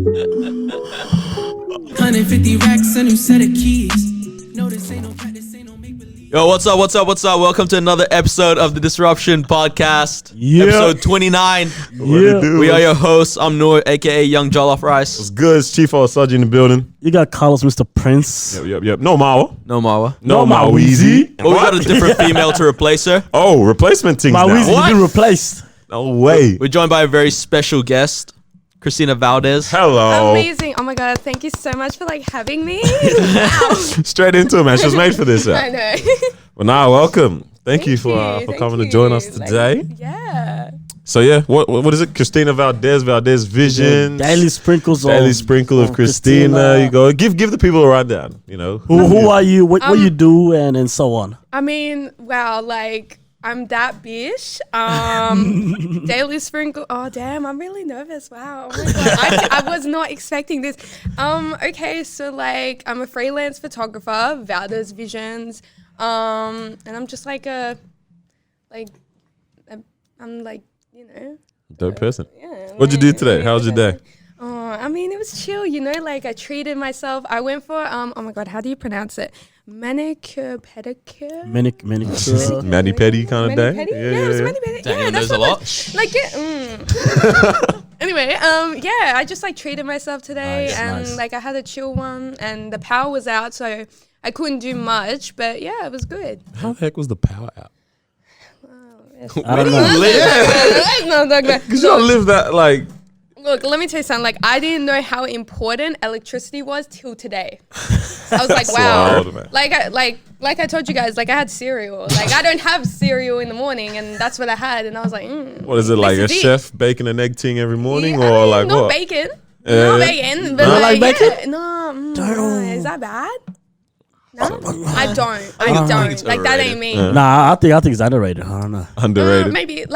150 racks, a new set of keys. No, this ain't no practice, ain't no make believe. Yo, what's up? Welcome to another episode of the Disruption Podcast. Yeah. Episode 29. We are your hosts. I'm Noor, aka Young Jollof Rice. What's good? It's Chief Osage in the building. You got Carlos, Mr. Prince. Yep. No Mawa. No Marwa. No Maweezy. But we got a different female to replace her. Oh, replacement things now. Maweezy What? has been replaced. No way. We're joined by a very special guest, Kristina Valdez. Hello. Amazing. Oh my God. Thank you so much for having me. Wow. Straight into it, man. She was made for this. I know. Well, now, welcome. Thank you for coming to join us today. Yeah. So, yeah, what is it? Kristina Valdez Visions. Daily sprinkles Daily sprinkle of Kristina. You go. Give the people a rundown, you know. Who are you? What you do and so on. I mean, wow. I'm that bitch. Daily sprinkle. Oh, damn. I'm really nervous. Wow. Oh my God. I was not expecting this. Okay. So I'm a freelance photographer, Valdez Visions. And I'm just Dope person. Yeah. What'd you do today? How was your day? Oh, I mean, it was chill, I treated myself. I went for, oh my God, how do you pronounce it? Manicure, pedicure? Manicure. Mani-pedi kind of day? Mani-pedi? Yeah, it was mani-pedi. Dang, Yeah, there's that's a what lot. Anyway, I just treated myself today Nice. I had a chill one and the power was out, so I couldn't do much, but yeah, it was good. How the heck was the power out? I don't know. Because you don't live that, Look, let me tell you something. I didn't know how important electricity was till today. I was like, wow. wild, man. Like I told you guys, I had cereal. I don't have cereal in the morning, and that's what I had. And I was like, What is it, like a this is it. chef baking an egg ting every morning? Yeah, or I mean, like not what? bacon. Yeah. Not bacon. But Not like bacon? Yeah, no, is that bad? No, I don't. it's That overrated. ain't me. Nah, I think it's underrated. I don't know. Underrated. Maybe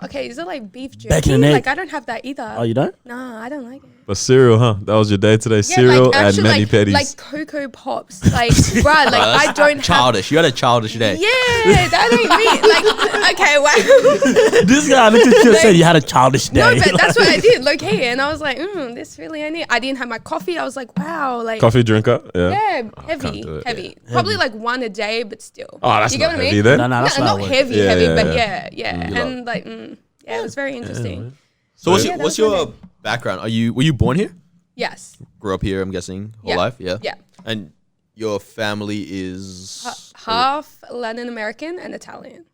okay, is it beef jerky? Bacon and egg. I don't have that either. Oh, you don't? Nah, I don't like it. But cereal, huh? That was your day today. Yeah, Cereal and actually, mani-pedis. like Cocoa Pops. Bruh, I don't have. Childish. You had a childish day. Yeah, that ain't me. Okay, wow. This guy looked at you and said you had a childish day. No, but that's what I did, low-key. And I was like, this really ain't it. I didn't have my coffee. I was like, wow. Coffee drinker? Yeah. Yeah, can't do it. heavy. Probably one a day, but still. Oh, that's you not get what I heavy mean? then. No, that's not not what- heavy, Yeah, heavy, yeah, but yeah. yeah. And it was very interesting. So that what's was my your day. background? Were you born here? Yes. Grew up here, I'm guessing, whole Yeah. life? Yeah. Yeah. And your family is... Half Latin American and Italian.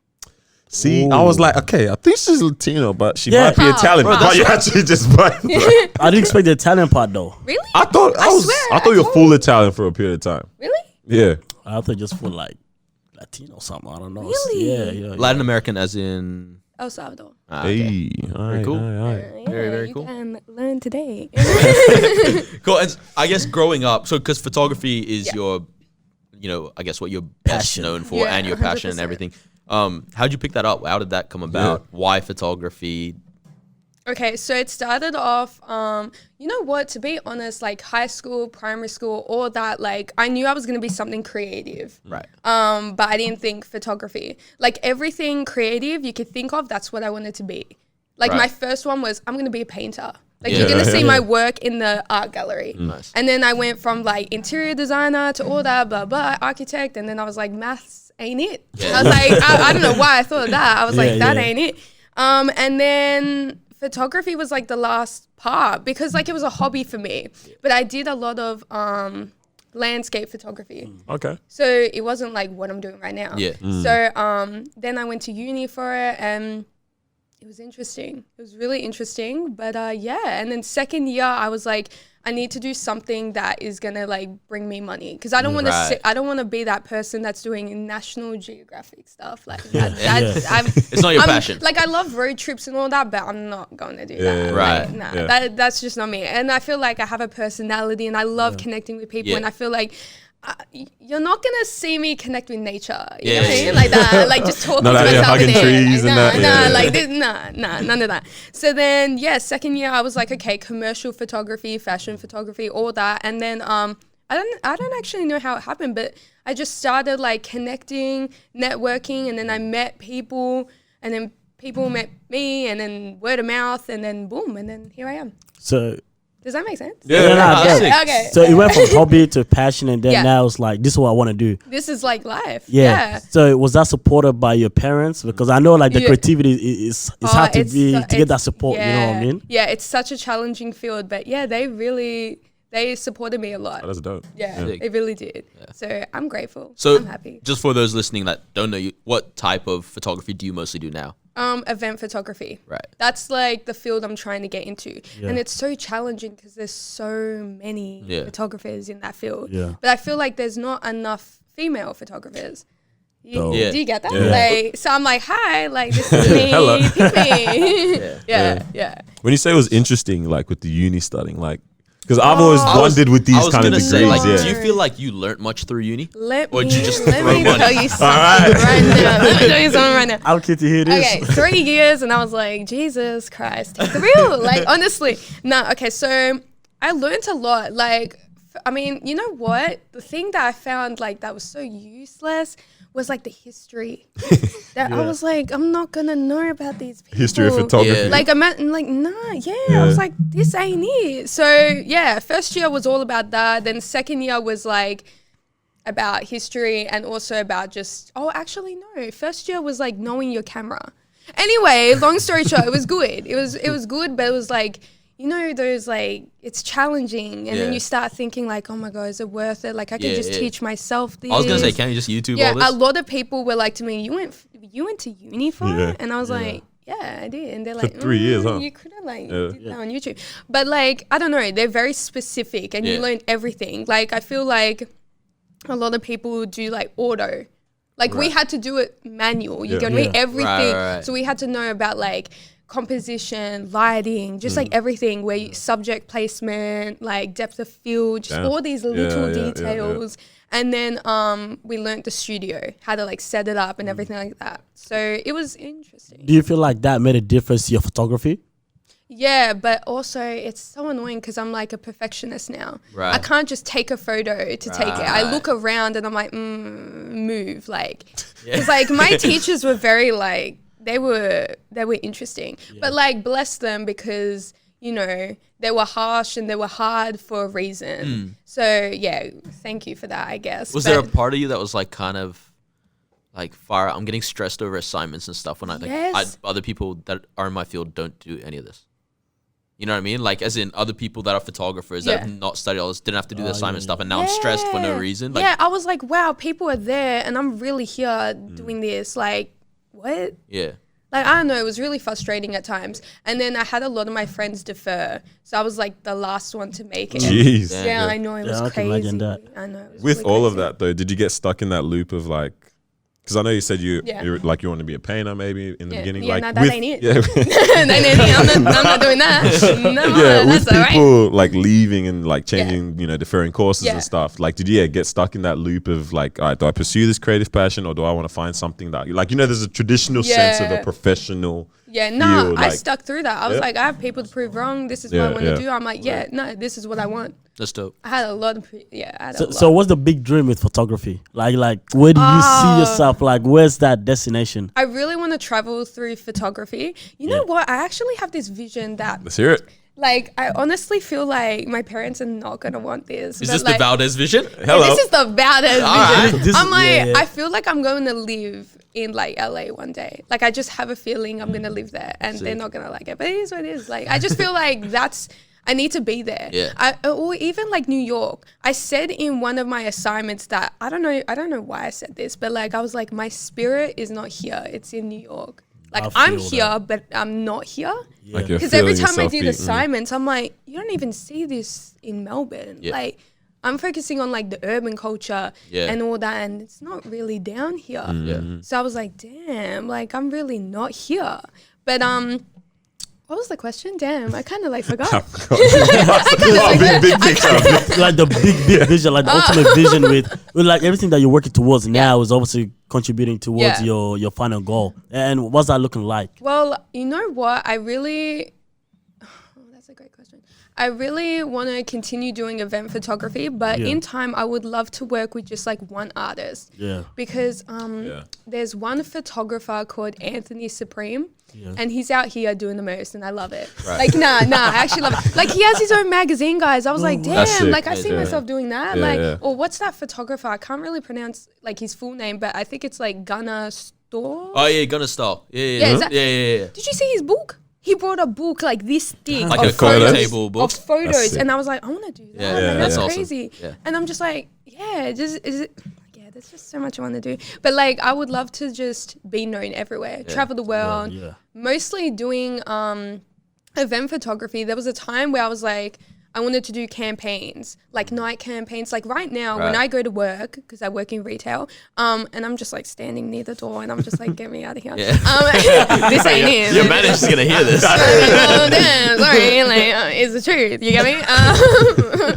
See, I was like, okay, I think she's Latino, but she Yeah. might be Italian. Bro, But you actually just I didn't expect the Italian part though. Really? I thought swear, you were told full Italian for a period of time. Really? Yeah. I thought just for Latino or something. I don't know. Really? Yeah. Latin American as in... El Salvador. Hey. Very cool. Yeah, Very, very you cool. can learn today. Cool. And I guess growing up, so because photography is your, I guess what you're best Passion. known for Yeah, and your passion and 100%. everything. How'd you pick that up? How did that come about? Why photography? Okay, so it started off, you know what, to be honest, high school, primary school, all that, I knew I was going to be something creative. Right. But I didn't think photography. Everything creative you could think of, that's what I wanted to be. Right. My first one was, I'm going to be a painter. Yeah. You're going to see Yeah. my work in the art gallery. Nice. And then I went from interior designer to all that, blah, blah, architect. And then I was like, maths ain't it. Yeah. I was like, I don't know why I thought of that. I was like, that yeah. ain't it. And then photography was the last part because it was a hobby for me. But I did a lot of landscape photography. Okay. So it wasn't what I'm doing right now. Yeah. So then I went to uni for it and it was interesting. It was really interesting. But and then second year I was like, I need to do something that is gonna bring me money because I don't want Right. to. I don't want to be that person that's doing National Geographic stuff that. It's not your passion. I love road trips and all that, but I'm not going to do Yeah, that. right. Nah, Yeah. that's just not me. And I feel like I have a personality and I love connecting with people. Yeah. And I feel like you're not gonna see me connect with nature. You Yeah, know what I mean? yeah. Like that, just talking Not to out here myself in hugging the air. trees and that, yeah. None of that. So then, second year I was like, okay, commercial photography, fashion photography, all that, and then I don't actually know how it happened, but I just started connecting, networking, and then I met people, and then people met me, and then word of mouth, and then boom, and then here I am. So Does that make sense? Yeah, yeah. sick. Okay. So it went from hobby to passion, and then Yeah. now it's like this is what I want to do. This is like life. Yeah. So was that supported by your parents? Because I know like the Yeah. creativity is Oh, hard to it's be so- to get that support. yeah. You know what I mean? Yeah, it's such a challenging field, but yeah, they supported me a lot. That's dope. Yeah, Sick. they really did. So I'm grateful. So I'm happy. just for those listening that don't know you, what type of photography do you mostly do now? Event photography. Right. That's like the field I'm trying to get into. Yeah. And it's so challenging because there's so many Yeah. photographers in that field. Yeah. But I feel like there's not enough female photographers. Dope. Yeah. Do you get that? Yeah. Like, so I'm like, hi, like this is me. Hello. Pick me. Yeah. yeah. When you say it was interesting, like with the uni studying, like, because I've always wondered with I these was kind of gonna degrees. say, like, yeah. do you feel like you learnt much through uni? Let Or me, did you just let throw me money? tell you something right now. Let me tell you something right now. I'll get to hear this. Okay, 3 years, and I was like, Jesus Christ, take the real. Like, honestly. No, okay, so I learned a lot. Like, I mean, you know what? The thing that I found, like, that was so useless was, like, the history. That I was like, I'm not going to know about these people. History of photography. Yeah. Like, I was like, this ain't it. So, yeah, first year was all about that. Then second year was, like, about history and also about just, actually, no. First year was, like, knowing your camera. Anyway, long story short, it was good. It was good, but it was, like, you know, those like, it's challenging. And then Yeah. you start thinking like, oh my God, is it worth it? Like I could just teach myself this. I was gonna say, can't you just YouTube Yeah, all this? a lot of people were like to me, you went to uni for Yeah. it? And I was like, yeah, I did. And they're For like, 3 years, huh? You could have like Yeah. did that on YouTube. But like, I don't know, they're very specific and Yeah. you learn everything. Like I feel like a lot of people do like auto. Like we had to do it manual. You Yeah. get me? Yeah. Everything. Right. So we had to know about like composition, lighting, just like everything where you, subject placement, like depth of field, just Damn. all these Yeah, little yeah, yeah, yeah. details. And then we learned the studio, how to like set it up and everything like that. So it was interesting. Do you feel like that made a difference to your photography? Yeah, but also it's so annoying because I'm like a perfectionist now. Right. I can't just take a photo to take it. I look around and I'm like, move. Like, because like my teachers were very like, they were interesting. But like, bless them because, you know, they were harsh and they were hard for a reason. So yeah, thank you for that, I guess. Was there a part of you that was like kind of like far? I'm getting stressed over assignments and stuff when Yes. other people that are in my field don't do any of this. You know what I mean? Like, as in other people that are photographers that have not studied all this, didn't have to do the assignment stuff, and now I'm stressed for no reason. Like, yeah, I was like, wow, people are there and I'm really here doing this. Like, what? yeah. Like, I don't know, it was really frustrating at times. And then I had a lot of my friends defer. So I was like the last one to make it. Jeez. Yeah, I know, it was I can crazy. imagine that. I know. It was With really all of crazy. that though, did you get stuck in that loop of like? Because I know you said you Yeah. you're, like you want to be a painter maybe in the Yeah. beginning. Yeah, like no, that with, ain't it. Yeah, I'm not doing that. No, yeah, that's with all right. people like leaving and like changing, you know, deferring courses Yeah. and stuff. Like, did you get stuck in that loop of like, all right, do I pursue this creative passion or do I want to find something that, like, you know, there's a traditional sense of a Yeah. professional. Yeah, no, field, I like- stuck through that. I was Yeah. like, I have people to prove wrong. This is what Yeah, I want yeah. to do. I'm like, no, this is what I want. That's dope. I had a lot of, I had a lot. So what's the big dream with photography? Like where do you see yourself? Like, where's that destination? I really want to travel through photography. You know what? I actually have this vision that, Let's hear it. like, I honestly feel like my parents are not going to want this. Is but, this like, the Valdez vision? Hello. This is the baddest right. vision. This- I'm like, yeah, yeah. I feel like I'm going to live in like LA one day. Like I just have a feeling I'm going to live there and they're not going to like it. But it is what it is. Like I just feel like I need to be there. Yeah. Or even like New York. I said in one of my assignments that I don't know why I said this, but like I was like, my spirit is not here. It's in New York. Like I I'm feel here, that. but I'm not here. Like you're Because every feeling time I yourself did be- assignments, I'm like, you don't even see this in Melbourne. Yeah. Like, I'm focusing on like the urban culture Yeah. and all that, and it's not really down here. Yeah. So I was like, damn, like I'm really not here. But what was the question? Damn, I kind of like forgot. big picture. Like the big vision, like the ultimate vision with like everything that you're working towards now is obviously contributing towards Yeah. your final goal. And what's that looking like? Well, you know what? I really. That's That's a great question. I really want to continue doing event photography, but in time, I would love to work with just like one artist. Yeah. Because there's one photographer called Anthony Supreme, and he's out here doing the most, and I love it. Right. Like, I actually love it. Like, he has his own magazine, guys. I was like, damn, like I see myself doing that. Or what's that photographer? I can't really pronounce like his full name, but I think it's like Gunnar Store. Oh yeah, Gunnar Style. Yeah. Did you see his book? He brought a book like this thick, like of a coffee table book of photos, and I was like, I want to do that. Yeah, that's awesome. crazy. Yeah. And I'm just like, there's just so much I want to do. But like, I would love to just be known everywhere, travel the world, mostly doing event photography. There was a time where I was like, I wanted to do campaigns, like night campaigns. Like right now, when I go to work, because I work in retail, and I'm just like standing near the door, and I'm just like, get me out of here. This ain't it. Your manager's gonna hear this. Oh, damn, sorry, like it's the truth. You get me?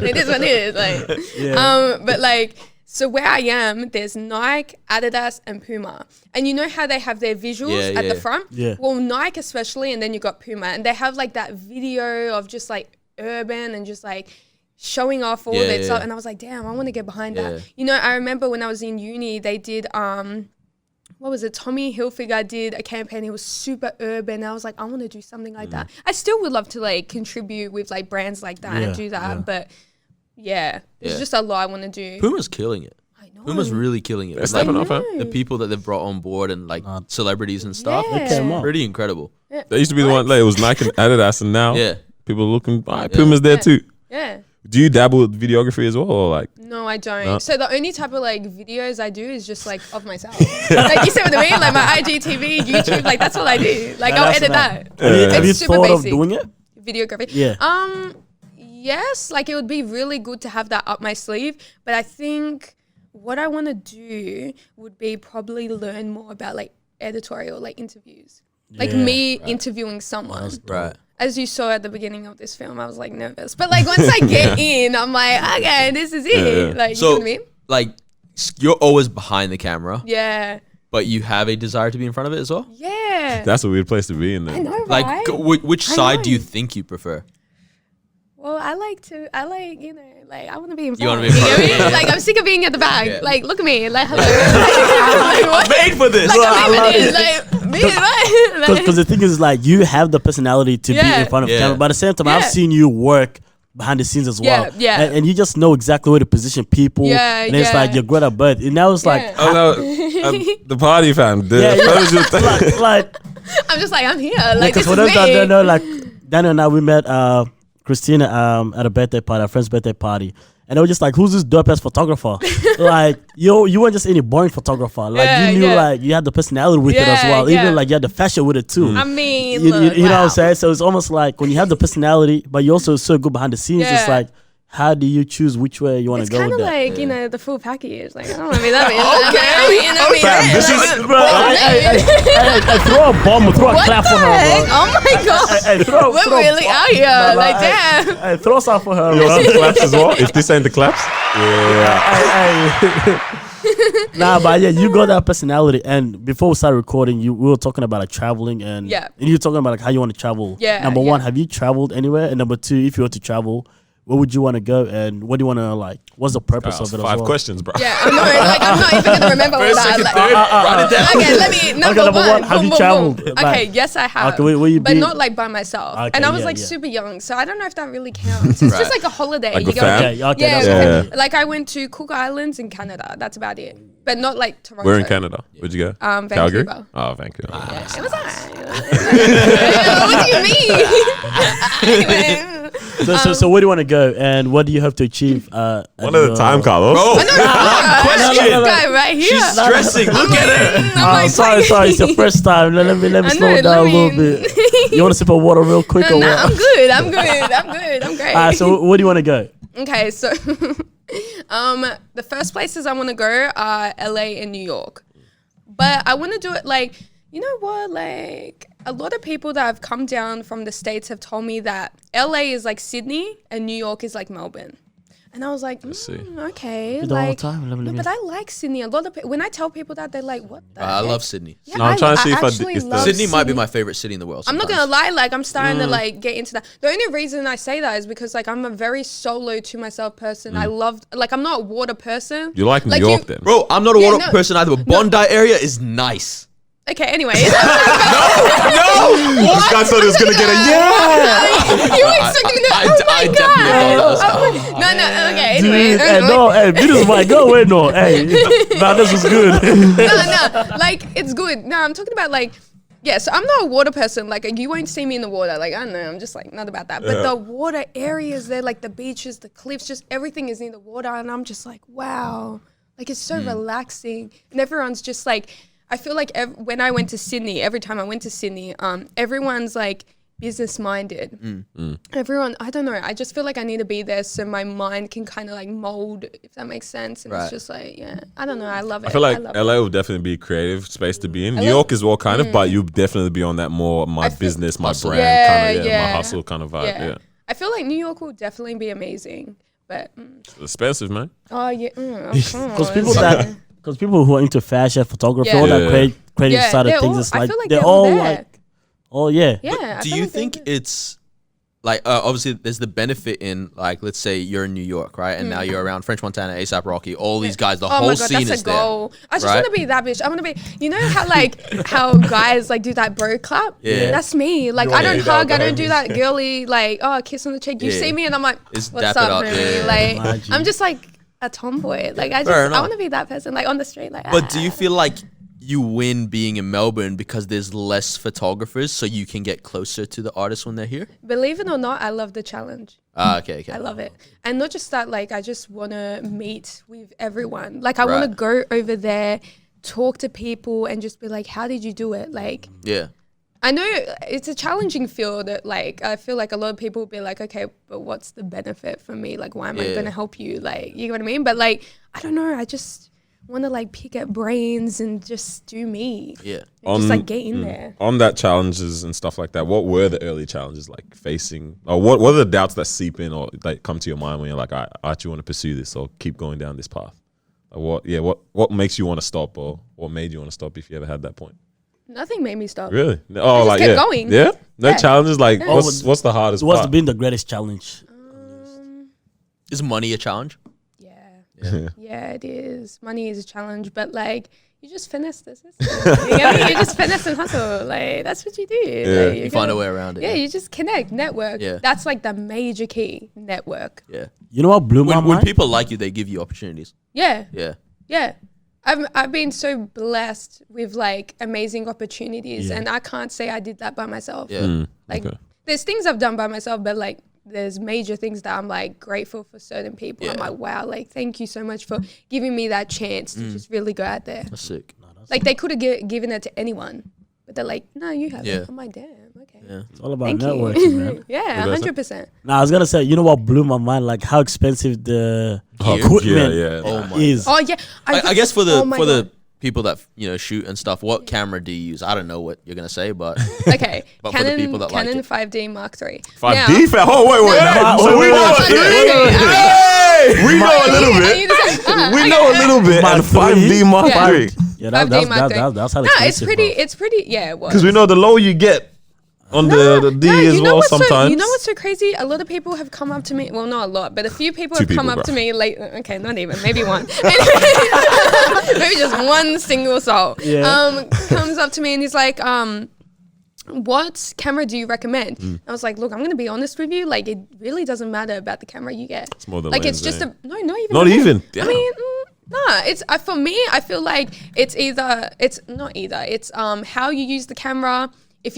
It is what it is. Like, but like. So where I am, there's Nike, Adidas, and Puma. And you know how they have their visuals at the front? Yeah. Well, Nike especially, and then you got Puma. And they have like that video of just like urban and just like showing off all that stuff. And I was like, damn, I want to get behind that. You know, I remember when I was in uni, they did, what was it? Tommy Hilfiger did a campaign. It was super urban. I was like, I want to do something like that. I still would love to like contribute with like brands like that and do that. But there's just a lot I want to do. Puma's killing it. I know. Puma's really killing it. They're stepping up, huh? The people that they've brought on board and like celebrities and stuff. Yeah. Pretty incredible. Yeah. They used to be the one, like, it was Nike and Adidas, and now people are looking, Puma's there too. Yeah. Do you dabble with videography as well, or like? No, I don't. No? So the only type of like videos I do is just like of myself. Like, you see what I mean? Like my IGTV, YouTube, like that's all I do. Like I'll edit that. Have you thought of doing it? Videography. Yeah. Yes, like it would be really good to have that up my sleeve, but I think what I want to do would be probably learn more about like editorial, like interviews. Like me interviewing someone. Right. As you saw at the beginning of this film, I was like nervous. But like once I get in, I'm like, okay, this is it. Like, you know what I mean? Like, you're always behind the camera. Yeah. But you have a desire to be in front of it as well? Yeah. That's a weird place to be in there. I know, right? Like, which side do you think you prefer? Well, I like, you know, like I want to be in front. You want to be in front? You know? Like I'm sick of being at the back. Yeah. Like, look at me. Like, hello. I'm made for this. Like, I'm made for this. Because the thing is, like, you have the personality to be in front of camera, but at the same time, I've seen you work behind the scenes as well. Yeah. And you just know exactly where to position people. Yeah, and it's like you're good at both. And now it's like, oh no, the party fam. Like, I'm just like, I'm here. Like, this is me. Because for those that don't know, like, Daniel and I, we met Kristina at a birthday party, a friend's birthday party. And they were just like, who's this dope ass photographer? Like, you weren't just any boring photographer. Like, you knew, like, you had the personality with it as well. Even, like, you had the fashion with it, too. I mean, you know what I'm saying? So it's almost like when you have the personality, but you're also so good behind the scenes, it's like, how do you choose which way you want to go with that? It's kind of like, you know, the full package. Like, I don't want to be that I throw a bomb, throw a clap for her, bro. Oh my God. We're really out here. Like, damn. Hey, throw something for her, you want some claps as well? If this ain't the claps? Nah, but you got that personality. And before we started recording, we were talking about like traveling and you were talking about like how you want to travel. Number one, have you traveled anywhere? And number two, if you were to travel, where would you want to go, and what do you want to like? What's the purpose of it? 5 questions, bro. Yeah, I know. Like, I'm not even gonna remember all that. Write it down. Okay, let me. Number one. Have you traveled? Okay, yes, I have. Okay, where you but not like by myself. Okay, and I was like super young, so I don't know if that really counts. It's just like a holiday. Like you go. Yeah. Like I went to Cook Islands in Canada. That's about it. But not like Toronto. Where in Canada? Where'd you go? Vancouver. Calgary? Oh, Vancouver. Yeah, it was alright. What do you mean? So where do you want to go, and what do you hope to achieve? One at a time, Carlos. Bro, question. This guy right here. She's stressing. Look at her. I'm sorry. It's your first time. Let me slow it down a little bit. You want a sip of water real quick or what? I'm good. I'm great. Alright, so where do you want to go? Okay, so the first places I want to go are LA and New York. But I want to do it like, you know what, like a lot of people that have come down from the States have told me that LA is like Sydney and New York is like Melbourne. And I was like, okay. The whole time. No, but I like Sydney. A lot of when I tell people that, they're like, what the I heck? love Sydney. Yeah, No, I'm trying to see if actually love Sydney might be my favorite city in the world. I'm not sometimes. gonna lie, like I'm starting to like get into that. The only reason I say that is because like I'm a very solo to myself person. I love like I'm not a water person. You like New York then? Bro, I'm not a Yeah, water no. person either, but Bondi area is nice. Okay, anyway. This guy thought he was gonna get a You expected me to, I definitely thought that was No, okay, anyway. Dude, hey, no, hey, Venus might go away, no. Hey, nah, this was good. No, like it's good. No, I'm talking about like, yeah, so I'm not a water person. Like you won't see me in the water. Like I don't know, I'm just like not about that. But the water areas there, like the beaches, the cliffs, just everything is near the water, and I'm just like, wow, like it's so relaxing, and everyone's just like. I feel like when I went to Sydney, every time I went to Sydney, everyone's like business minded. Everyone, I don't know. I just feel like I need to be there so my mind can kind of like mold, if that makes sense. And it's just like, yeah, I don't know. I love it. I feel like LA will definitely be a creative space to be in. New York as well, kind of, but you'll definitely be on that more my business, my brand, kind of, my hustle kind of vibe. Yeah. I feel like New York will definitely be amazing, but It's expensive, man. oh yeah, Because people who are into fashion, photography, all that creative side of things, it's I like feel like they're they're all there. like, oh yeah. yeah. I Do feel you like they're think there. it's like obviously there's the benefit in like let's say you're in New York, right? And now you're around French Montana, ASAP Rocky, all these guys, the whole scene that's is a goal. there. I just right? want to be that bitch. I want to be, you know how like how guys like do that bro clap? Yeah. That's me. Like I don't hug, I don't do that girly like kiss on the cheek. You Yeah. see me and I'm like, It's what's dap it up, up, homie? yeah. Like Imagine. I'm just like a tomboy. Like I Fair enough. want to be that person like on the street. Like But do you feel like you win being in Melbourne because there's less photographers, so you can get closer to the artists when they're here? believe it or not, I love the challenge. Okay. I love it. And not just that, like, I just want to meet with everyone. Like, I want to go over there, talk to people, and just be like, how did you do it? Like, Yeah. I know it's a challenging field. That, like, I feel like a lot of people will be like, okay, but what's the benefit for me? Like, why am I going to help you? Like, you know what I mean? But, like, I don't know. I just want to, like, pick at brains and just do me. Yeah. And just, like, get in there. On that challenges and stuff like that, what were the early challenges like facing, or what are the doubts that seep in or like come to your mind when you're like, I actually want to pursue this or keep going down this path? Like what makes you want to stop, or what made you want to stop if you ever had that point? Nothing made me stop. Really? Oh, just kept going. Yeah? No Yeah. challenges? Like, Yeah. what's the hardest What's part? been the greatest challenge? Is money a challenge? Yeah, it is. Money is a challenge, but like you just finesse the system. You get me? You just finesse and hustle. Like that's what you do. Yeah. Like, You find a way around it. Yeah, you just connect, network. Yeah. That's like the major key. Network. Yeah. You know what blew my When mind? people like you, they give you opportunities. Yeah. Yeah. I've been so blessed with like amazing opportunities, and I can't say I did that by myself. Yeah. Like there's things I've done by myself, but like there's major things that I'm like grateful for certain people. I'm like, wow, like thank you so much for giving me that chance to just really go out there. That's sick. Like they could have given it to anyone, but they're like, no, you have it. I'm like, damn, okay. Yeah. It's all about Thank networking, you. man. Yeah, 100%. Now I was gonna say, you know what blew my mind? Like how expensive the equipment Oh my. is. Oh yeah, I guess for oh my the God. people that shoot and stuff, what camera do you use? I don't know what you're gonna say, but Okay, But for the people that like Canon it. 5D Mark III. 5D? So we know we know a little bit. We know a little bit. And 5D Mark Yeah. III. Yeah, 5D Mark III. that's how No, expensive, it's pretty. Yeah, it was. Because we know the lower you get on the D as you know well what's sometimes. you know what's so crazy? A lot of people have come up to me. Well, not a lot, but a few people Two have come people, up to bruh. me late. Okay, not even. Maybe one. Maybe just one single soul. Yeah. Comes up to me and he's like, what camera do you recommend? I was like, look, I'm going to be honest with you. Like, it really doesn't matter about the camera you get. It's more the like, lens, it's just eh? not even. Not the even? lens. Damn. I mean, nah, it's for me, I feel like it's not either. It's how you use the camera, if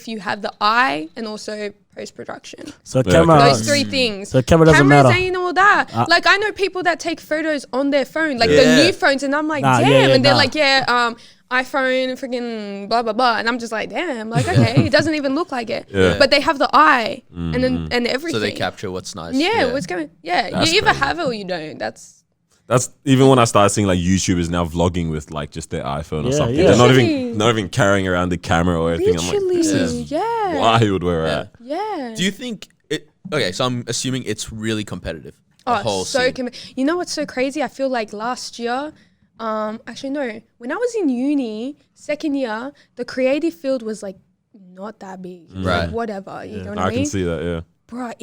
you have the eye, and also post-production. So camera, Those three things. So camera doesn't Cameras matter. ain't all that. Like I know people that take photos on their phone, like the Yeah. new phones, and I'm like, Nah, damn. yeah, And they're nah. like, yeah, iPhone, freaking blah blah blah, and I'm just like, damn, like okay, it doesn't even look like it, Yeah. but they have the eye and then and everything. so they capture what's nice. Yeah, what's going? Yeah, That's you either crazy. have it or you don't. That's even when I started seeing like YouTubers now vlogging with like just their iPhone or Yeah, something. yeah. They're Literally. not even carrying around the camera or anything. I'm like, Literally, this is yeah, wild where we're at. yeah. Do you think it? Okay, so I'm assuming it's really competitive. Oh, so you know what's so crazy? I feel like last year, actually no, when I was in uni, second year, the creative field was like not that big. Right. Like, whatever, you know what I mean? I can see that, yeah. Bro,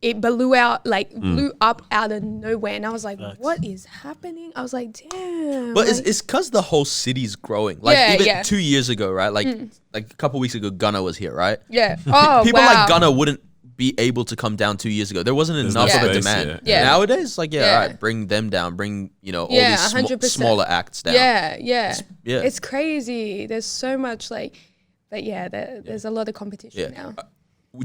it blew out, like blew up out of nowhere. And I was like, what is happening? I was like, damn. But like, it's because the whole city's growing. Like even 2 years ago, right? Like a couple weeks ago, Gunna was here, right? Yeah. Oh, People wow. like Gunna wouldn't be able to come down 2 years ago. There wasn't enough of a demand. Yeah. Nowadays, it's like, all right, bring them down. Bring, all these 100%. smaller acts down. Yeah. Yeah. It's crazy. There's so much like, but yeah, there's a lot of competition now.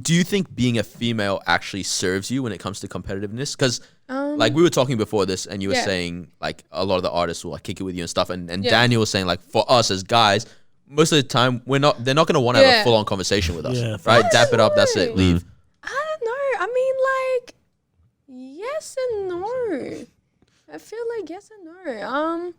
Do you think being a female actually serves you when it comes to competitiveness? Because like we were talking before this and you were saying like a lot of the artists will like kick it with you and stuff. And Daniel was saying like for us as guys, most of the time they're not going to want to have a full on conversation with us, right? Dap it up. That's it. Leave. I don't know. I mean, like, yes and no. I feel like yes and no.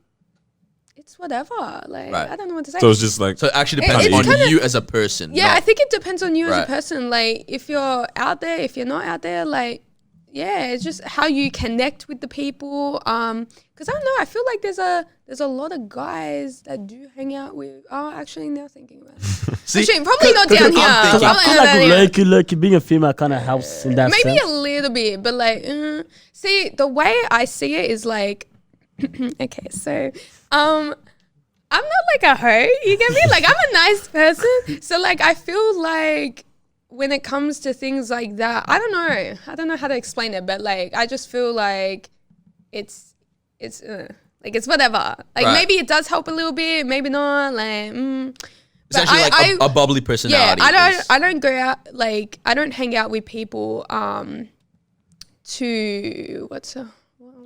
It's whatever. Like, I don't know what to say. So it's just like... So it actually depends on you as a person. Yeah, I think it depends on you as a person. Like, if you're out there, if you're not out there, like, yeah, it's just how you connect with the people. Because I don't know, I feel like there's a lot of guys that do hang out with... Oh, actually, now thinking about it. See, actually, probably not down here. I feel like being a female kind of helps in that Maybe sense. a little bit, but like, see, the way I see it is like, okay, so, I'm not like a hoe, you get me? Like, I'm a nice person. So like, I feel like when it comes to things like that, I don't know how to explain it, but like, I just feel like it's like, it's whatever. Like maybe it does help a little bit, maybe not, like, It's actually like a bubbly personality. Yeah, I don't go out, like, I don't hang out with people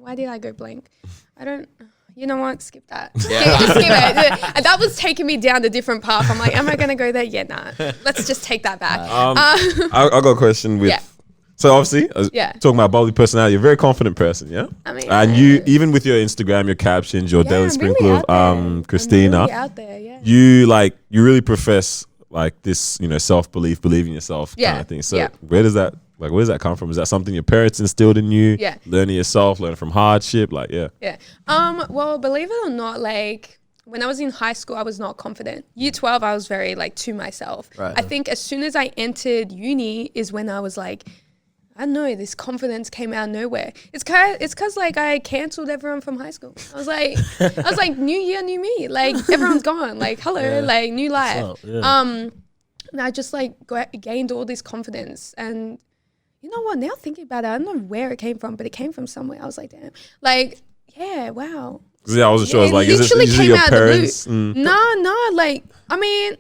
why did I go blank? I don't, you know what, skip that. Yeah. Skip it. That was taking me down a different path. I'm like, am I going to go there? Yeah, nah. Let's just take that back. I got a question with... So obviously, talking about bubbly personality, you're a very confident person, yeah? I mean... And you, even with your Instagram, your captions, your daily sprinkle of Kristina, I'm really out there, you really profess like this, self-belief, believe in yourself kind of thing. So where does that come from? Is that something your parents instilled in you? Yeah. Learning yourself, learning from hardship, Yeah. Well, believe it or not, like when I was in high school, I was not confident. Year 12, I was very like to myself. Right. I think as soon as I entered uni is when I was like, I don't know, this confidence came out of nowhere. It's cause like I cancelled everyone from high school. I was like, new year, new me. Like everyone's gone. Like hello, like new life. And I just like gained all this confidence. And you know what? Now thinking about it, I don't know where it came from, but it came from somewhere. I was like, damn, like yeah, wow. Yeah, I wasn't sure. I was like, is it your parents? No, like I mean.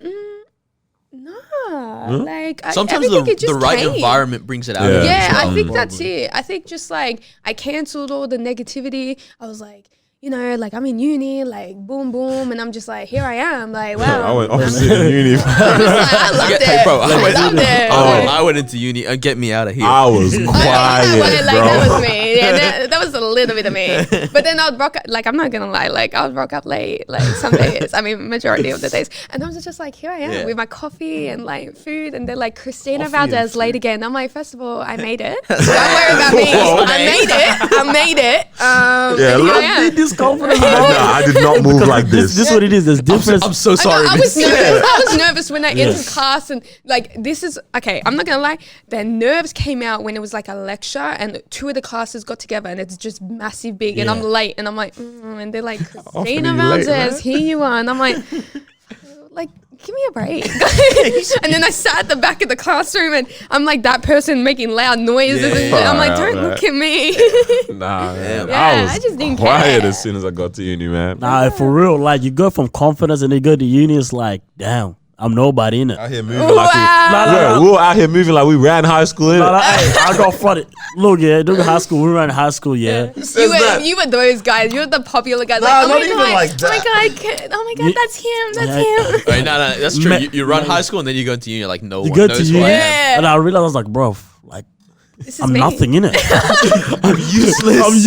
Like sometimes the right environment brings it out. I think that's it. I think just like I cancelled all the negativity. I was like, like I'm in uni, like boom, boom, and I'm just like, here I am, like wow. I went opposite in uni. I loved it. Hey, bro, I went into uni and get me out of here. I was quiet, bro. That was me. Yeah, that was a little bit of me. But then I'd rock up, like I'm not gonna lie, like I would rock up late, like some days. I mean, majority of the days. And I was just like, here I am with my coffee and like food, and they're like, Kristina Valdez late again. I'm like, first of all, I made it. Don't worry about me. I made it. Here I am. Confidence. I did not move like this. This is what it is. There's difference. I'm so sorry. I was nervous when I entered class, and like this is okay. I'm not gonna lie. The nerves came out when it was like a lecture, and 2 of the classes got together, and it's just massive big, and I'm late, and I'm like, and they're like, Kristina Valdez, here you are, and I'm like, give me a break. And then I sat at the back of the classroom and I'm like that person making loud noises. And I'm like, don't look at me. Nah, man. I just didn't quiet care. as soon as I got to uni, man. Nah, for real. Like you go from confidence and you go to uni, it's like, damn, I'm nobody in it. Out here moving we were out here moving like we ran high school in it. I got fronted. Look, during high school, we ran high school, You were those guys. You're the popular guys. Like, not even like that. Oh my god, that's him. That's him. Wait, no, that's true. You run high school and then you go into uni. Like no one knows to uni, who I am. and I realized I was like, bro, like I'm me. nothing in it. I'm useless.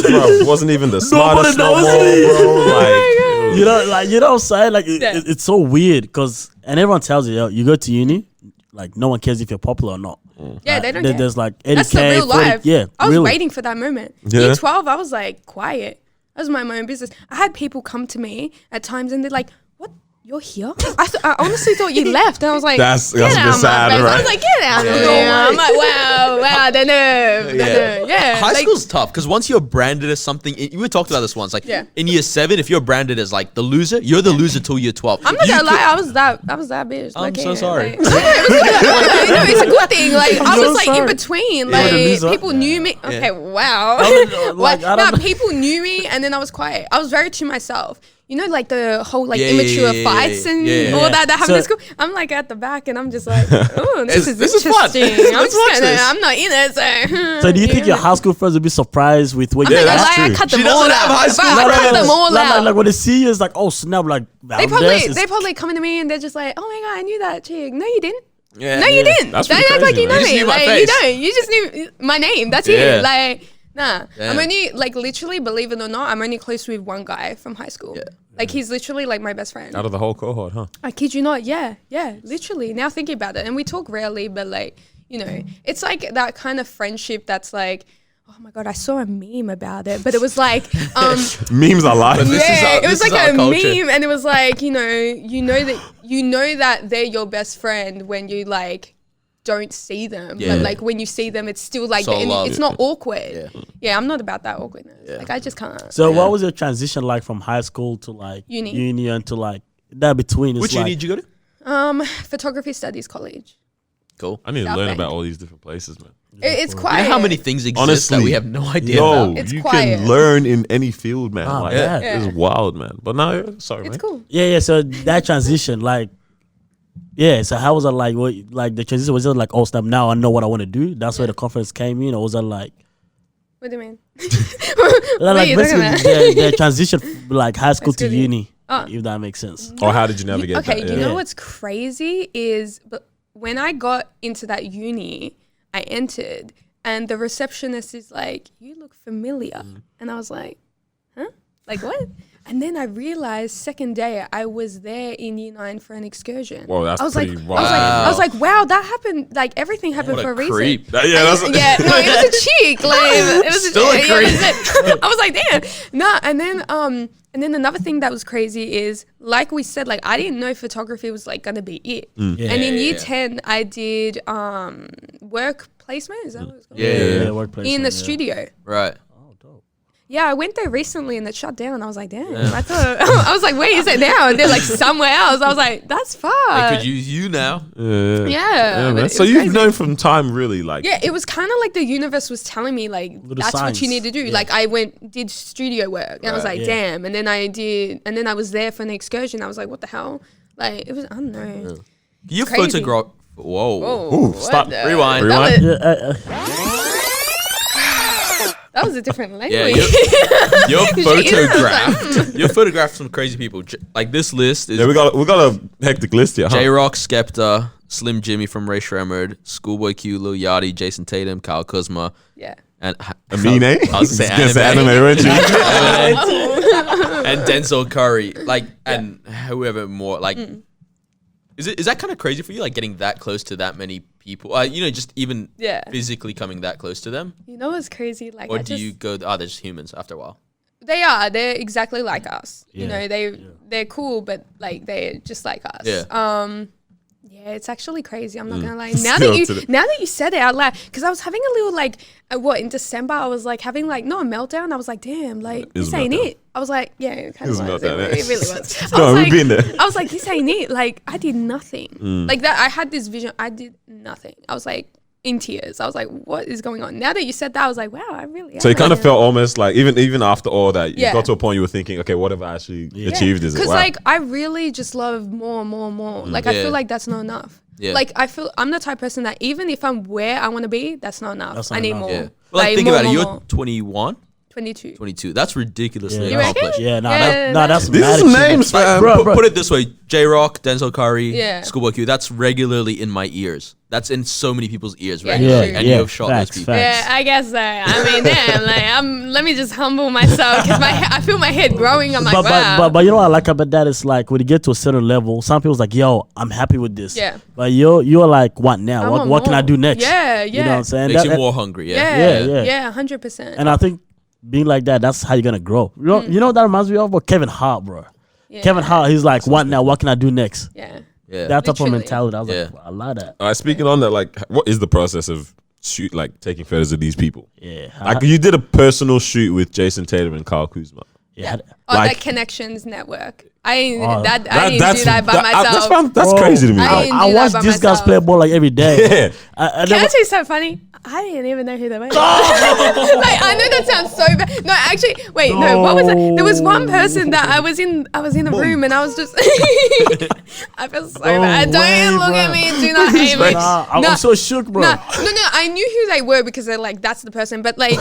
Bro, it wasn't even the smartest knows bro. You know what I'm saying? Like it's so weird because everyone tells you, you go to uni, like no one cares if you're popular or not. Yeah, they don't care. There's like 80K, That's the real 40, life. yeah, I was really. waiting for that moment. Yeah. Year 12, I was like quiet. I was my own business. I had people come to me at times and they're like, "What? You're here?" I honestly thought you left, and I was like, That's a "Get bit out of my sad, face." right? I was like, "Get out of here!" I'm like, "Wow, the nerve, the nerve." Yeah, High like, school's tough because once you're branded as something, we talked about this once. Like in year 7, if you're branded as like the loser, you're the loser till year 12. I'm not gonna lie, I was that bitch. I'm so sorry. Like, no, it's a good thing. Like I so was like sorry. in between. You're the Like loser. people knew me. Okay, wow. Like, I don't know. People knew me, and then I was quiet. I was very to myself. You know, like the whole like Yeah, immature yeah, fights and yeah. all that happen in So- school. I'm like at the back, and I'm just like, oh, this is This is fun. interesting. Let's watch this. I'm not in it, so. So do you think your high school friends would be surprised with what I'm you not gonna that's lie, I true. cut She them all doesn't have out. high school But I cut them all out. Like when they see you, it's like, oh snap! Like They probably coming to me and they're just like, oh my god, I knew that chick. No, you didn't. Yeah. No, you didn't. That's Don't pretty act like crazy, you know man. You just me. knew my Like face. you don't. You just knew my name. That's Yeah. it. Like nah. Damn. I'm only like literally, believe it or not, I'm only close with one guy from high school. Yeah. Like he's literally like my best friend. Out of the whole cohort, huh? I kid you not. Yeah, literally. Now thinking about it, and we talk rarely, but like it's like that kind of friendship that's like. Oh my god! I saw a meme about it, but it was like, Memes are live. This is it this was is like our a culture. meme, and it was like, you know that they're your best friend when you like don't see them, Yeah. but like when you see them, it's still like So love. it's not awkward. Yeah, I'm not about that awkwardness. Like I just can't. So what was your transition like from high school to like Uni and to like that between? It's Which like, uni did you go to? Photography studies college. Cool. I need to South learn Bank. about all these different places, man. It's You quiet. know how many things exist Honestly, that we have no idea Yo, about? It's you quiet. can learn in any field, man. Oh, like, yeah. It's wild, man. But no, sorry, It's man. cool. yeah. So that transition, like, yeah. So how was it like? What, like the transition was it like, oh snap! Now I know what I want to do. That's where the conference came in, or was it like? What do you mean? Like you basically talking the transition from, like high school to school to uni, Oh. if that makes sense. Or how did you navigate Okay, that? you Yeah. know what's crazy is, but when I got into that uni, I entered, and the receptionist is like, "You look familiar," and I was like, "Huh? Like what?" And then I realized second day I was there in year 9 for an excursion. Whoa, that's I was pretty like, wild. I was like, wow, that happened. Like everything happened What for a a reason. creep. Yeah, that's Yeah, no, it was a chick. Like it was Still a I was like, damn. No, and then another thing that was crazy is, like we said, like I didn't know photography was like gonna be it. Yeah. And in year 10, I did work placement. Is that what it's called? Yeah. Workplace In the yeah. studio. Right. Yeah, I went there recently and it shut down. I was like, damn. I thought I was like, where is it now? And they're like somewhere else. I was like, that's far. They could use you now. Yeah. Yeah, but man. it So was you've crazy. known from time, really, like. Yeah, it was kind of like the universe was telling me, like, Little that's what you signs. need to do. Yeah. Like, I did studio work, and I was like, Yeah. damn. And then I was there for an excursion. I was like, what the hell? Like, it was, I don't know. You Crazy. photograph. Whoa. Oh, Ooh, what stop. the- Rewind. That was, Yeah, that was a different Yeah, language. you're She is photographed. You're photographed some crazy people. Like this list is Yeah, we got a hectic list here. Huh? J Rock, Skepta, Slim Jimmy from Ray Shremmerd, Schoolboy Q, Lil Yachty, Jason Tatum, Kyle Kuzma, Yeah. and Amine? I was gonna Gonna say anime, weren't you? and Denzel Curry, like, and whoever more, like, is that kind of crazy for you, like, getting that close to that many people? Just even Yeah. physically coming that close to them, You know what's crazy? Like, or do you go, they're just humans after a while? They're exactly like us. You Yeah. know, they're cool, but like they're just like us. Yeah. Yeah, it's actually crazy. I'm not gonna lie. Still to the- Now that you said it out loud, because I was having a little like, in December I was like having like not a meltdown. I was like, damn, like It was this a ain't meltdown. it. I was like, yeah, it kind It was of a was. meltdown, It really was. No, we've been there. I was like, this ain't it. Like I did nothing. Like that. I had this vision. I did nothing. I was like in tears. I was like, what is going on? Now that you said that, I was like, wow, I really. So you kind of am. felt almost like even after all that, you Yeah. got to a point you were thinking, okay, what have I actually achieved? Is it? Because Wow. like I really just love more. Like I Yeah. feel like that's not enough. Yeah. Like I feel I'm the type of person that even if I'm where I want to be, that's not enough. That's not I need enough. more. Yeah. Well, like, think more, about it. more, You're more. 21. 22. 22. That's ridiculously Yeah. accomplished. Yeah, Yeah, that's These mad are achievement. names, man. Bro, put it this way: J-Rock, Denzel Curry, Yeah. Schoolboy Q. That's regularly in my ears. That's in so many people's ears Yeah. regularly, Yeah, and yeah. you have shot Facts, those people. facts. Yeah, I guess so. I mean, damn, like let me just humble myself because I feel my head growing. I'm like, wow. But you know what I like about that is like when you get to a certain level, some people's like, yo, I'm happy with this. Yeah. But you're like, what now? I What want can I more. do next? Yeah, You know what I'm saying? Makes That- you more hungry. Yeah, 100%. And I think being like that, that's how you're gonna grow. You know what that reminds me of? But Kevin Hart, bro. Yeah. Kevin Hart, he's like, what now? What can I do next? Yeah. Yeah. That type of Literally. mentality. I was Yeah. like, I love that. Speaking on that, like, what is the process of taking photos of these people? Yeah. Like, you did a personal shoot with Jason Tatum and Kyle Kuzma. yeah. Oh, Like- that Connections Network. I didn't do That's that by myself. That's Bro, crazy to me. I Like, didn't I do that watch by these guys myself. play ball like every day. yeah. I Can I never, tell you something funny? I didn't even know who they were. Like, I know that sounds so bad. No, actually, wait, no. What was it? There was one person that I was in a room and I was just I feel so bad. Don't way, look at bro. me. Do not hate me. Nah, I'm No. so shook, bro. No, I knew who they were because they're like, that's the person. But like,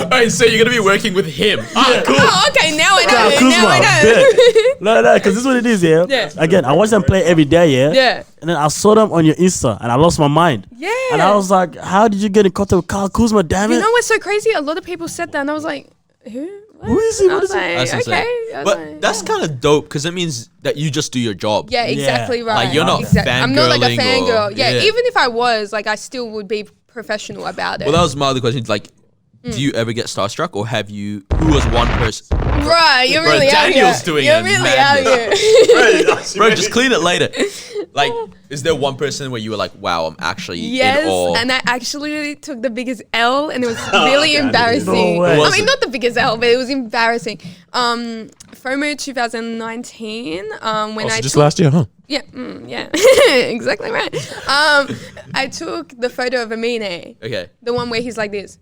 Alright, so you're gonna be working with him. Ah, cool. oh, okay, now I Kyle know. Kuzma, Now I know. No, because this is what it is, yeah? Yeah. Again, I watch them play every day, yeah? Yeah. And then I saw them on your Insta and I lost my mind. Yeah. And I was like, how did you get in contact with Kyle Kuzma, damn it? You know what's so crazy? A lot of people said that, and I was like, who? What? Who is he? I What was is he? like, That's insane. okay. I was But like, that's kind of dope because it means that you just do your job. yeah, exactly right. Like, you're not I'm not like a fangirling fangirl. or- Yeah, yeah. even if I was, like, I still would be professional about it. Well, that was my other question. Like, do you ever get starstruck, or have you? Who was one person? right, you're Bro, really out Daniel's here. doing You're a really out madness. here. Bro, just clean it later. Like, is there one person where you were like, "Wow, I'm actually in awe"? Yes, and I actually took the biggest L, and it was really embarrassing. No way. Was I mean, it? not the biggest L, but it was embarrassing. FOMO 2019. When I just took, last year, huh? yeah, yeah, exactly right. I took the photo of Amine, Okay. the one where he's like this.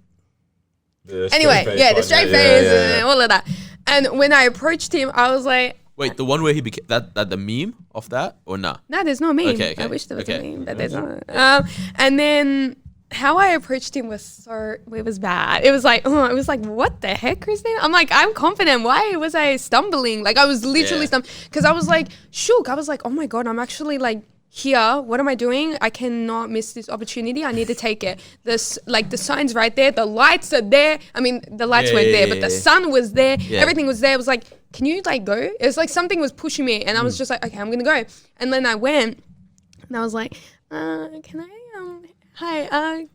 The Anyway, straight face yeah, the one, straight yeah, face yeah, yeah. and all of that. And when I approached him, I was like, Wait, the one where he became that the meme of that or nah? no, there's no meme. Okay, I wish there was a okay. meme, but there's not. And then how I approached him was it was bad. It was like, what the heck, Kristina? I'm like, I'm confident. Why was I stumbling? Like, I was literally stumbling because I was like shook. I was like, oh my God, I'm actually like here. What am I doing? I cannot miss this opportunity. I need to take it. This, like, the sign's right there. The lights are there. I mean, the lights weren't there, but the sun was there. Yeah. Everything was there. It was like, can you like go? It was like something was pushing me, and I was just like, okay, I'm gonna go. And then I went, and I was like, can I hi,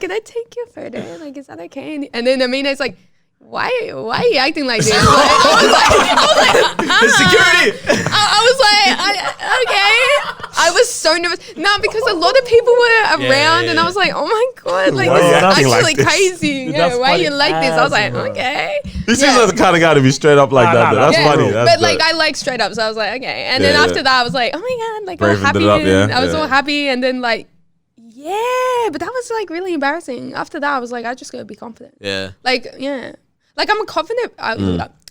can I take your photo? Like, is that okay? And then Amina's like, why are you acting like this? Like, I was like, Security. I was like, okay. I was so nervous. No, because a lot of people were around, and I was like, oh my God, like, Why are you this is acting actually like this? crazy. Dude, Yeah, that's why are you funny like this? I was like, as, bro. okay. He seems like the kind of guy to be straight up like that. Though. That's Yeah. funny. That's But like, dope. I like straight up, so I was like, okay. And then Yeah, after yeah. that, I was like, oh my God, like, all Bravened happy. it up, yeah, I was yeah. all happy, and then like, yeah, but that was like really embarrassing. After that, I was like, I just gotta be confident. Yeah. Like, yeah, like I'm a confident.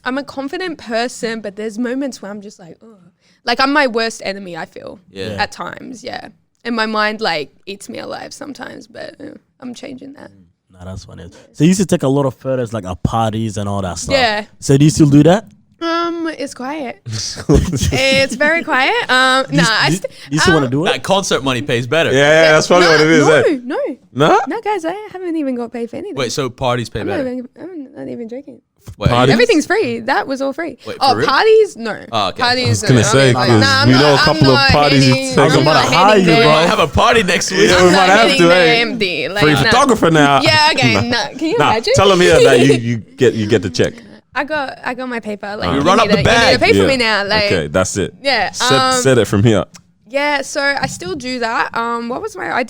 I'm a confident person, but there's moments where I'm just like, ugh. Like, I'm my worst enemy. I feel Yeah. at times, yeah. And my mind like eats me alive sometimes, but I'm changing that. Nah, that's funny. So you used to take a lot of photos like at parties and all that stuff. Yeah. So do you still do that? It's quiet. It's very quiet. Nah, You still want to do it? That concert money pays better. yeah, that's probably what it is. eh? No, No? guys, I haven't even got paid for anything. Wait, so parties pay I'm not better? even joking. Wait, Parties? Everything's free. That was all free. Wait, Oh, for real? parties? No. Oh, okay. Parties. I was gonna say, like, 'cause I'm we not- know a I'm couple of not parties you hitting- take I'm them. not I'm gonna hire hitting you, them. bro. I have a party next week. Yeah, I'm we not might have hitting to, eh? them empty. Like, Free nah. photographer now. Yeah, okay. Nah. Can you Nah, imagine? tell him here that you get the check. I got my paper. Like, You run up the You bag. need to pay for Yeah. me now. Like, Okay, that's it. yeah. Set it from here. Yeah, so I still do that. What was I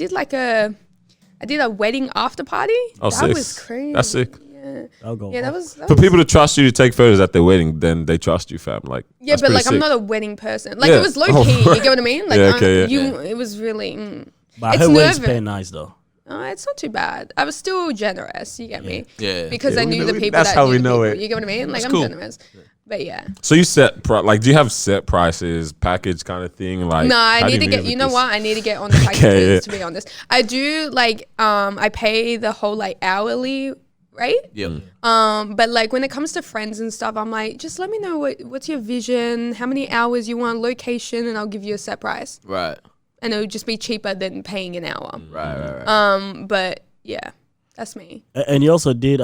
did a wedding after party. Oh, that sick. was crazy. That's sick. Yeah. I'll go. Yeah, that was For people to trust you to take photos at their wedding, then they trust you, fam. Like, yeah, that's but pretty like I'm sick. not a wedding person. Like Yeah. it was low Oh, key. right. You get what I mean? Like Yeah, okay, yeah. it was really. But I It's heard weddings nervous. pay nice though. It's not too bad. I was still generous. You get me? Yeah. Because Yeah, I we knew know- the we- people. that's that how knew we the know people. it. You get what I mean? Like That's I'm cool. generous. But yeah. So you set do you have set prices, package kind of thing? Like, no, I need to get. You know what? I need to get on the packages. To be honest, I do like. I pay the whole like hourly rate. Yeah. But like when it comes to friends and stuff, I'm like, just let me know what's your vision, how many hours you want, location, and I'll give you a set price. Right. And it would just be cheaper than paying an hour. Right. But yeah, that's me. And you also did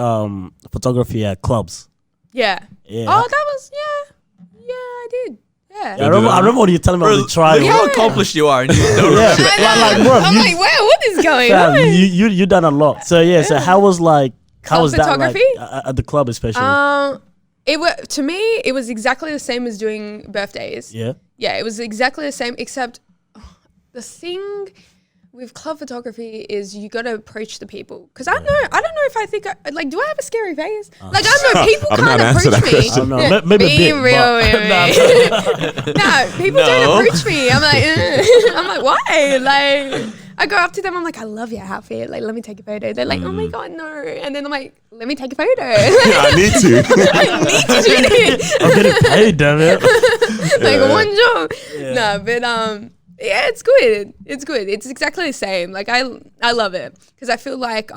photography at clubs. Yeah. Yeah. Oh, that was I did. Yeah. I remember when you telling me about the trial. Look how accomplished you are. And you don't Yeah. remember. Bro, I'm like, wow, what is going fam, on? you done a lot. So yeah. So how was that photography? like at the club especially? To me, it was exactly the same as doing birthdays. Yeah. Yeah, it was exactly the same, except the thing with club photography is you got to approach the people. Because I don't know if I think, do I have a scary face? Like, I don't know, people can't approach me. I don't know. Maybe a bit, Being real with me. No, people don't approach me. I'm like, why? Like, I go up to them, I'm like, I love your outfit. Like, let me take a photo. They're like, oh my God, no. And then I'm like, let me take a photo. I need to. I need to do this. I'm getting paid, damn it. Like, one job. Yeah. No, but yeah, it's good. It's good. It's exactly the same. Like I love it because I feel like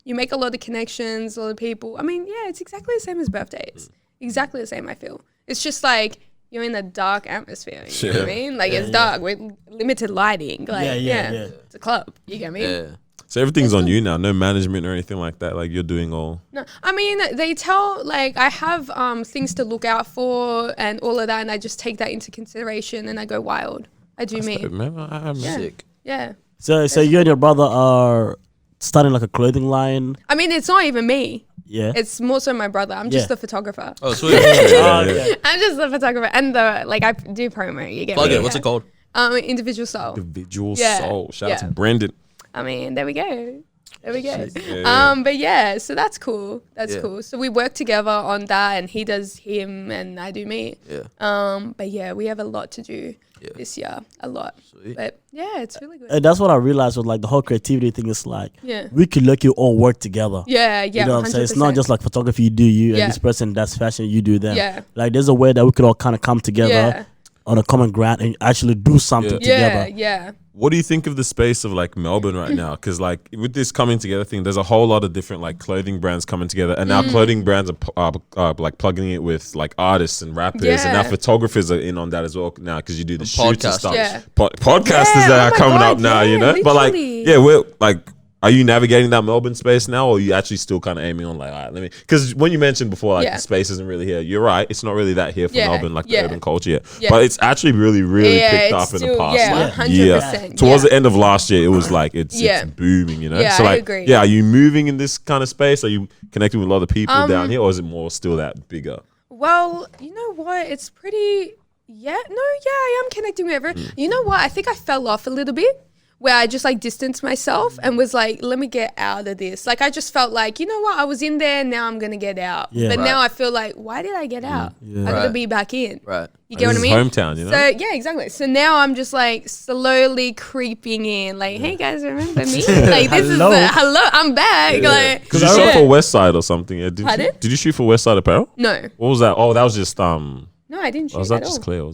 you make a lot of connections, a lot of people. I mean, yeah, it's exactly the same as birthdays. Exactly the same. I feel it's just like you're in a dark atmosphere. You know what I mean? Like it's dark with limited lighting. Like yeah, it's a club. You get me? Yeah. So everything's on you now. No management or anything like that. Like you're doing all. No, I mean they tell like I have things to look out for and all of that, and I just take that into consideration and I go wild. I do me. I'm sick. Yeah. So you and your brother are starting like a clothing line. I mean, it's not even me. Yeah. It's more so my brother. I'm just the photographer. Oh, sweet. I'm just the photographer and I do promo. You get Plug me? it. What's it called? Individual Soul. Individual Soul. Shout out to Brendan. I mean, there we go. There we go. Yeah. But yeah, so that's cool. That's cool. So we work together on that, and he does him, and I do me. Yeah. But yeah, we have a lot to do this year. A lot. Sweet. But yeah, it's really good. And that's what I realized with like the whole creativity thing. Is like we could let you all work together. Yeah. You know what I'm saying? It's 100%. not just like photography, you do you, and this person that's fashion, you do them. Yeah. Like there's a way that we could all kind of come together on a common ground and actually do something together. Yeah. What do you think of the space of like Melbourne right now? Because like with this coming together thing, there's a whole lot of different like clothing brands coming together, and now clothing brands are like plugging it with like artists and rappers, and now photographers are in on that as well now because you do the shoots and stuff. Yeah. Podcasters that are coming up now, you know. But like, we're like. Are you navigating that Melbourne space now, or are you actually still kind of aiming on like, all right, let me? Because when you mentioned before, like the space isn't really here. You're right; it's not really that here for Melbourne, like the urban culture yet. But it's actually really picked up in the past year. 100%. Towards the end of last year, it was like it's booming, you know. Yeah, so like, I agree. yeah, are you moving in this kind of space? Are you connecting with a lot of people down here, or is it more still that bigger? Well, you know what? It's pretty. I am connecting with everyone. You know what? I think I fell off a little bit. Where I just like distanced myself and was like, let me get out of this. Like I just felt like, you know what, I was in there, now I'm gonna get out. But now I feel like, why did I get out? I gotta be back in. Right. You get what I mean? Hometown, you know. So yeah, exactly. So now I'm just like slowly creeping in. Like, hey guys, remember me? Like this is hello, I'm back. Like, because you shot for West Side or something. Yeah. Did you shoot for West Side Apparel? No. What was that? Oh, that was just No, I didn't shoot. Was that at just all. Claire?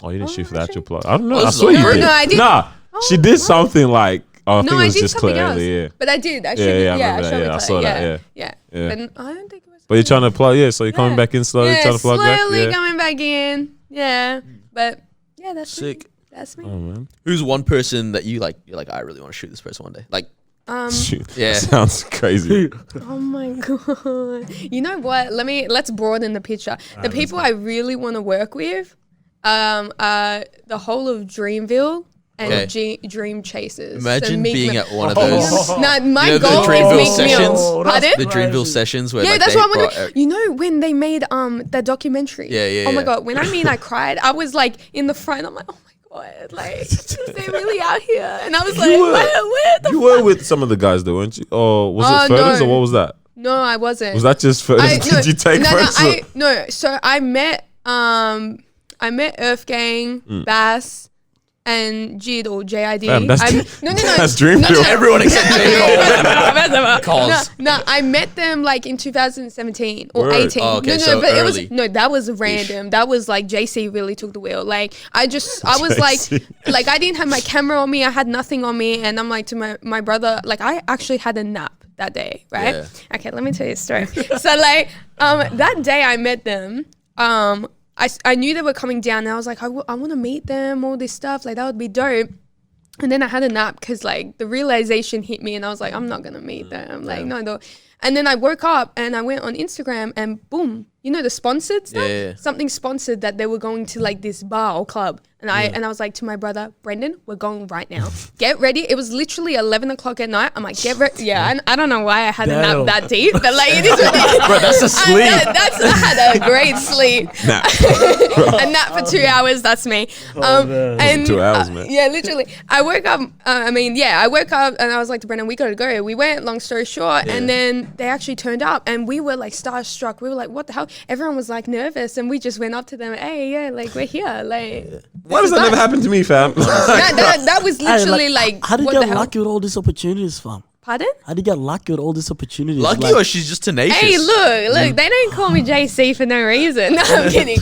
Oh, you didn't shoot for the actual plug. I don't know. Oh, I swear you did. No, I didn't. Nah. She did something like I think it was did just something Claire. else. Yeah, But I did. I showed I it. remember that. I saw that. Yeah. Yeah. But I don't think it was. But you're trying to plug, so you're coming back in slowly, trying to plug back. Slowly coming back in. Yeah. But yeah, that's sick. Me. That's me. Oh man, Who's one person that you're like, I really want to shoot this person one day? Like, shoot. Yeah. Sounds crazy. Oh my god. You know what? Let's broaden the picture. The people I really want to work with, the whole of Dreamville. And Dream Chasers. Imagine being Meek at one of those. No, my the goal Dreamville is Meek sessions. Mill. Pardon? The Dreamville sessions where like that's they what I'm brought gonna. You know when they made that documentary? Yeah. Oh my god! When I cried, I was like in the front. I'm like, oh my god, like they're really out here, and I was like, where the? You were with some of the guys though, weren't you? Or was it photos or what was that? No, I wasn't. Was that just photos? Did you take photos? No. So I met Earth Gang, Bass. and Jid or JID. Damn, that's That's Dreamville. Everyone except Jid. No, I met them like in 2017 or Word. 18. Oh, okay, no, so but early. that was random. That was like JC really took the wheel. Like I was like I didn't have my camera on me. I had nothing on me, and I'm like to my brother, like I actually had a nap that day, right? Yeah. Okay, let me tell you a story. So like that day I met them. I knew they were coming down, and I was like, I want to meet them, all this stuff, like that would be dope. And then I had a nap because like the realization hit me, and I was like, I'm not gonna meet them, like no. And then I woke up and I went on Instagram, and boom, you know the sponsored stuff, something sponsored that they were going to like this bar or club, and I was like to my brother, Brendan, we're going right now. Get ready. It was literally 11 o'clock at night. I'm like, get ready. Yeah, and I don't know why I had a nap that deep, but like it is. Bro, that's a sleep. I had a great sleep. A nap for 2 hours. That's me. And 2 hours, man. yeah, literally. I woke up. I woke up and I was like to Brendan, we gotta go. We went. Long story short, and then they actually turned up, and we were like starstruck. We were like, what the hell? Everyone was like nervous, and we just went up to them. Hey, yeah, like we're here. Like, why does that never happen to me, fam? that was literally like. How did what you the get hell? lucky with all these opportunities, fam? Pardon? How did you get lucky with all these opportunities? Lucky Like, or she's just tenacious? Hey, look, they don't call me JC for no reason. No, I'm kidding.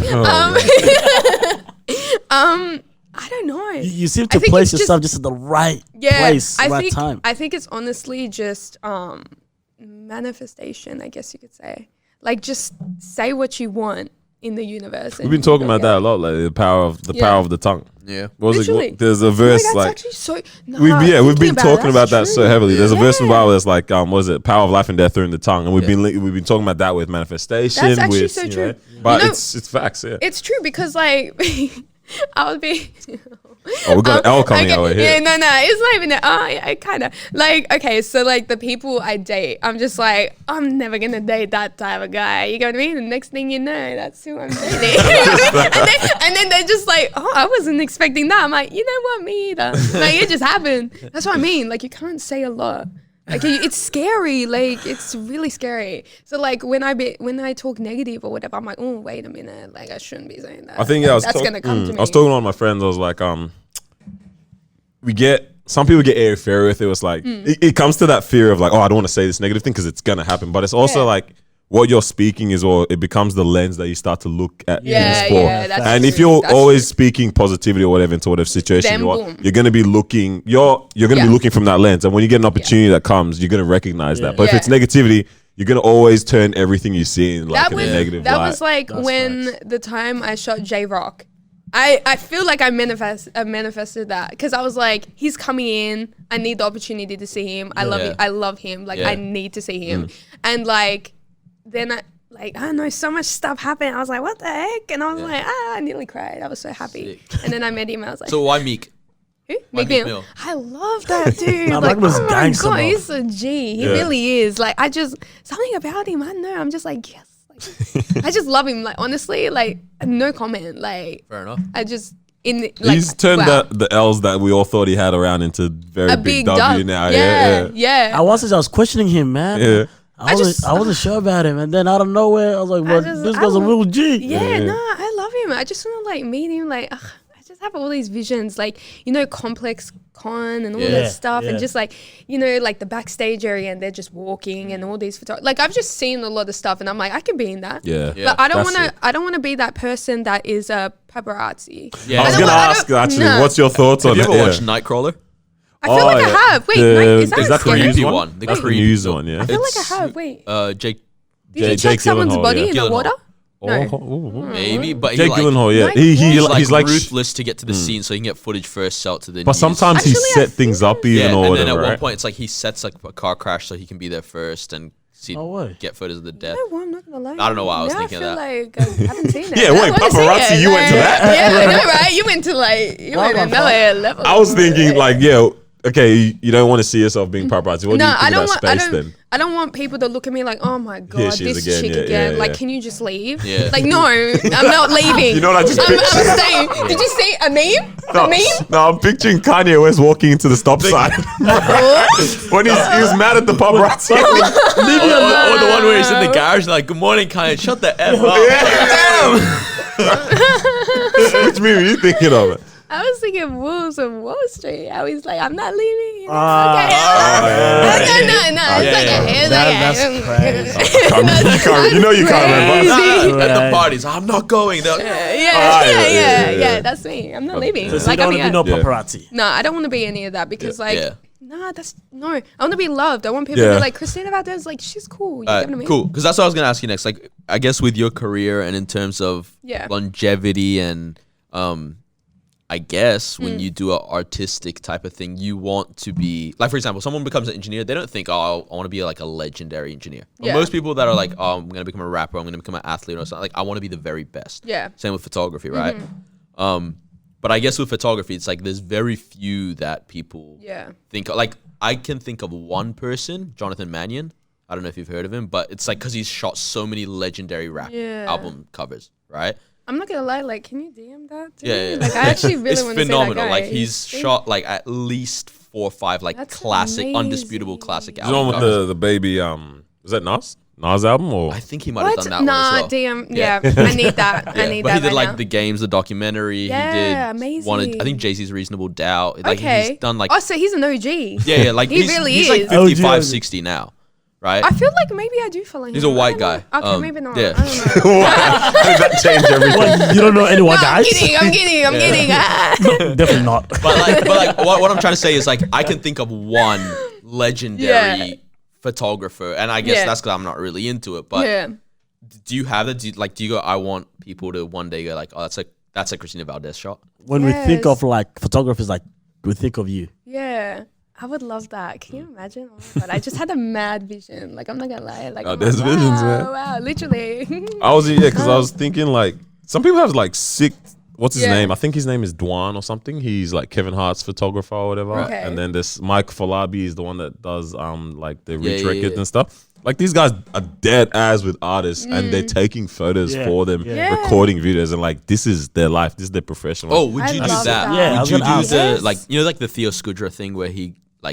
I don't know. you seem to place yourself just at the right place, right time. I think it's honestly just manifestation, I guess you could say. Like, just say what you want in the universe. We've been talking about that a lot, like the power of the tongue. Yeah. What was Literally. it? There's a verse that's like actually so. we've been talking about that so heavily. There's a verse in the Yeah. Bible that's like what is it? Power of life and death are in the tongue, and we've been talking about that with manifestation. That's actually with, so true. But You know, it's facts. Yeah. It's true because like I would be. Oh, we got an L coming our way here. Yeah, no, it's not even. I kind of like. Okay, so like the people I date, I'm just like, I'm never gonna date that type of guy. You know what I mean? The next thing you know, that's who I'm dating. and then they're just like, oh, I wasn't expecting that. I'm like, you know what, me either. Like it just happened. That's what I mean. Like you can't say a lot. Like it's scary. Like it's really scary. So like when I talk negative or whatever, I'm like, oh wait a minute, like I shouldn't be saying that. I think that's gonna come to me. I was talking to one of my friends. I was like, some people get airy fairy with it. It was like it comes to that fear of like, oh, I don't want to say this negative thing because it's gonna happen. But it's also like what you're speaking is, or it becomes the lens that you start to look at things for. That's and true. if you're That's always true. speaking positivity or whatever into whatever situation Then you are, boom. you're gonna be looking. You're gonna be looking from that lens. And when you get an opportunity that comes, you're gonna recognize that. But if it's negativity, you're gonna always turn everything you see in like a negative light. That was like when the time I shot J-Rock. I feel like I manifested that because I was like, he's coming in. I need the opportunity to see him. I love him. Like I need to see him. And like then I don't know, so much stuff happened. I was like, what the heck? And I was like, I nearly cried. I was so happy. And then I met him. I was like, So why Meek? who? Why Meek Meek Mill. Mill? I love that dude. Nah, like, Meek Mill's oh my gangster, god, bro. he's a G. He really is. Like, I just something about him. I don't know. I'm just like, yes. Like, I just love him. Like, honestly, like, no comment. Like, Fair enough. I just like, he's turned the L's that we all thought he had around into very big W now. Yeah. I was questioning him, man. Yeah. I wasn't sure about him, and then out of nowhere, I was like, "Well, this guy's a real G." Yeah, no, I love him. I just want to like meet him. Like, I just have all these visions, like complex con and all that stuff, and just like like the backstage area, and they're just walking and all these photos. Like, I've just seen a lot of stuff, and I'm like, I could be in that. Yeah. But I don't want to be that person that is a paparazzi. Yeah. I was gonna ask actually, what's your thoughts on Have you it? ever watched Nightcrawler? I feel like I have. Wait, is that the scary? news one? one? The That's the creepy news one. one, yeah. I feel like I have. Wait, Jake, did he check someone's Gyllenhaal, body yeah. in the water? No. maybe, but Jake he Gyllenhaal, yeah. he's like he's ruthless to get to the scene so he can get footage first, sell it to the But news. sometimes he Actually, set things up even or and whatever, then at one right? point it's like he sets like a car crash so he can be there first and see get footage of the death. No, I'm not gonna lie. I don't know why I was Now thinking of that. I feel like I haven't seen it. Yeah, I wait, wanna see paparazzi, it. you went to that? Yeah, I know, right? You went to another level. I was thinking like, okay, you don't want to see yourself being paparazzi. What do you think of that space then? I don't want people to look at me like, oh my god, Here she is this again, chick yeah, again. yeah, like, yeah. can you just leave? Yeah. Like, no, I'm not leaving. You know what I just I'm pictured? staying. Did you see a meme? A meme? No, I'm picturing Kanye West walking into the stop sign when he was mad at the paparazzi. Or the one where he's in the garage and like, good morning, Kanye, shut the F up. Which meme are you thinking of? I was thinking Wolves of Wall Street. I was like, I'm not leaving. You know? That's crazy. You know you can't remember. At the parties, I'm not going. Yeah, that's me. I'm not leaving. So you don't want to be no paparazzi. No, I don't want to be any of that because I want to be loved. I want people to be like, Kristina Valdez, like, she's cool. You get what I mean? Cool. Because that's what I was going to ask you next. Like, I guess with your career and in terms of longevity and, I guess when you do an artistic type of thing, you want to be, like, for example, someone becomes an engineer, they don't think, oh, I want to be like a legendary engineer. But most people that are like, oh, I'm going to become a rapper, I'm going to become an athlete or something, like, I want to be the very best. Yeah. Same with photography, right? But I guess with photography, it's like there's very few that people think of. Like, I can think of one person, Jonathan Mannion. I don't know if you've heard of him, but it's like because he's shot so many legendary rap album covers, right? I'm not gonna lie, like, can you DM that to me? Like, I actually really want to see that guy. Like, he's shot like at least 4 or 5 like That's classic, amazing. undisputable classic You know album with covers. the baby, was that Nas album or? I think he might have done that one as well. DM, I need that. I need but that he did right like now. the games, the documentary. Yeah, he did amazing. I think Jay-Z's Reasonable Doubt. Like, Okay. he's done like Oh, so he's an OG. yeah, like He he's, really he's is. like 55, 60 now, right? I feel like maybe I do follow him. He's a white I don't guy. know. Okay, maybe not. yeah. I don't know. Does that change everything? What, you don't know anyone, guys? I'm kidding. Definitely not. But like what I'm trying to say is like I can think of one legendary photographer, and I guess that's because I'm not really into it. But do you have that? Do you go? I want people to one day go like, oh, that's a Kristina Valdez shot. When we think of like photographers, like we think of you. Yeah. I would love that. Can you imagine? Oh my God, I just had a mad vision. Like, I'm not gonna lie. Like, there's visions, man. Wow, literally. Because I was thinking like some people have like sick. What's his name? I think his name is Dwan or something. He's like Kevin Hart's photographer or whatever. Okay. And then this Mike Falabi is the one that does like the Rich Records and stuff. Like these guys are dead ass with artists and they're taking photos for them, recording videos, and like this is their life, this is their profession. Oh, would you do love that? that. Yeah, Would you do Yes. like like the Theo Scudra thing where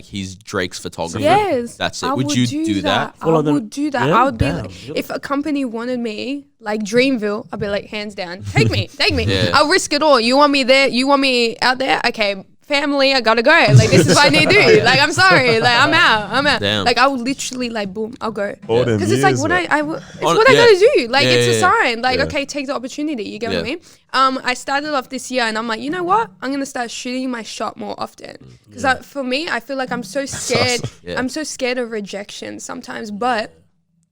he's Drake's photographer? Yes. That's it. I Would you do that? I would do that. Yeah, I would be damn, like, really? if a company wanted me, like Dreamville, I'd be like, hands down, take me. Yeah. I'll risk it all. You want me there? You want me out there? Okay, family, I gotta go. Like, this is what I need to do. Like, I'm sorry. Like, I'm out. Damn. Like, I would literally like, boom, I'll go. All them Because it's like years, what man. it's what I gotta do. Like, it's a sign. Like, Yeah. okay, take the opportunity. You get what I mean? I started off this year and I'm like, you know what? I'm gonna start shooting my shot more often. Because for me, I feel like I'm so scared. Yeah. I'm so scared of rejection sometimes. But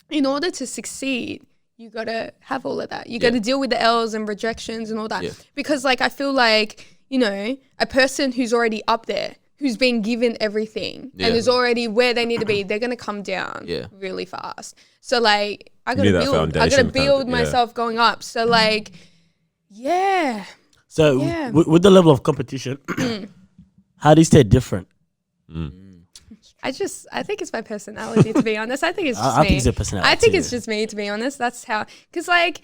in order to succeed, you gotta have all of that. You gotta deal with the L's and rejections and all that. Yeah. Because like I feel like, you know, a person who's already up there, who's been given everything and is already where they need to be, they're gonna come down really fast. So like I need that gotta foundation build yeah. myself going up. So like, yeah. So Yeah. with the level of competition, how do you stay different? I think it's my personality, to be honest. I think it's just I me. think it's your personality I think too. it's just me, to be honest. That's how, because like,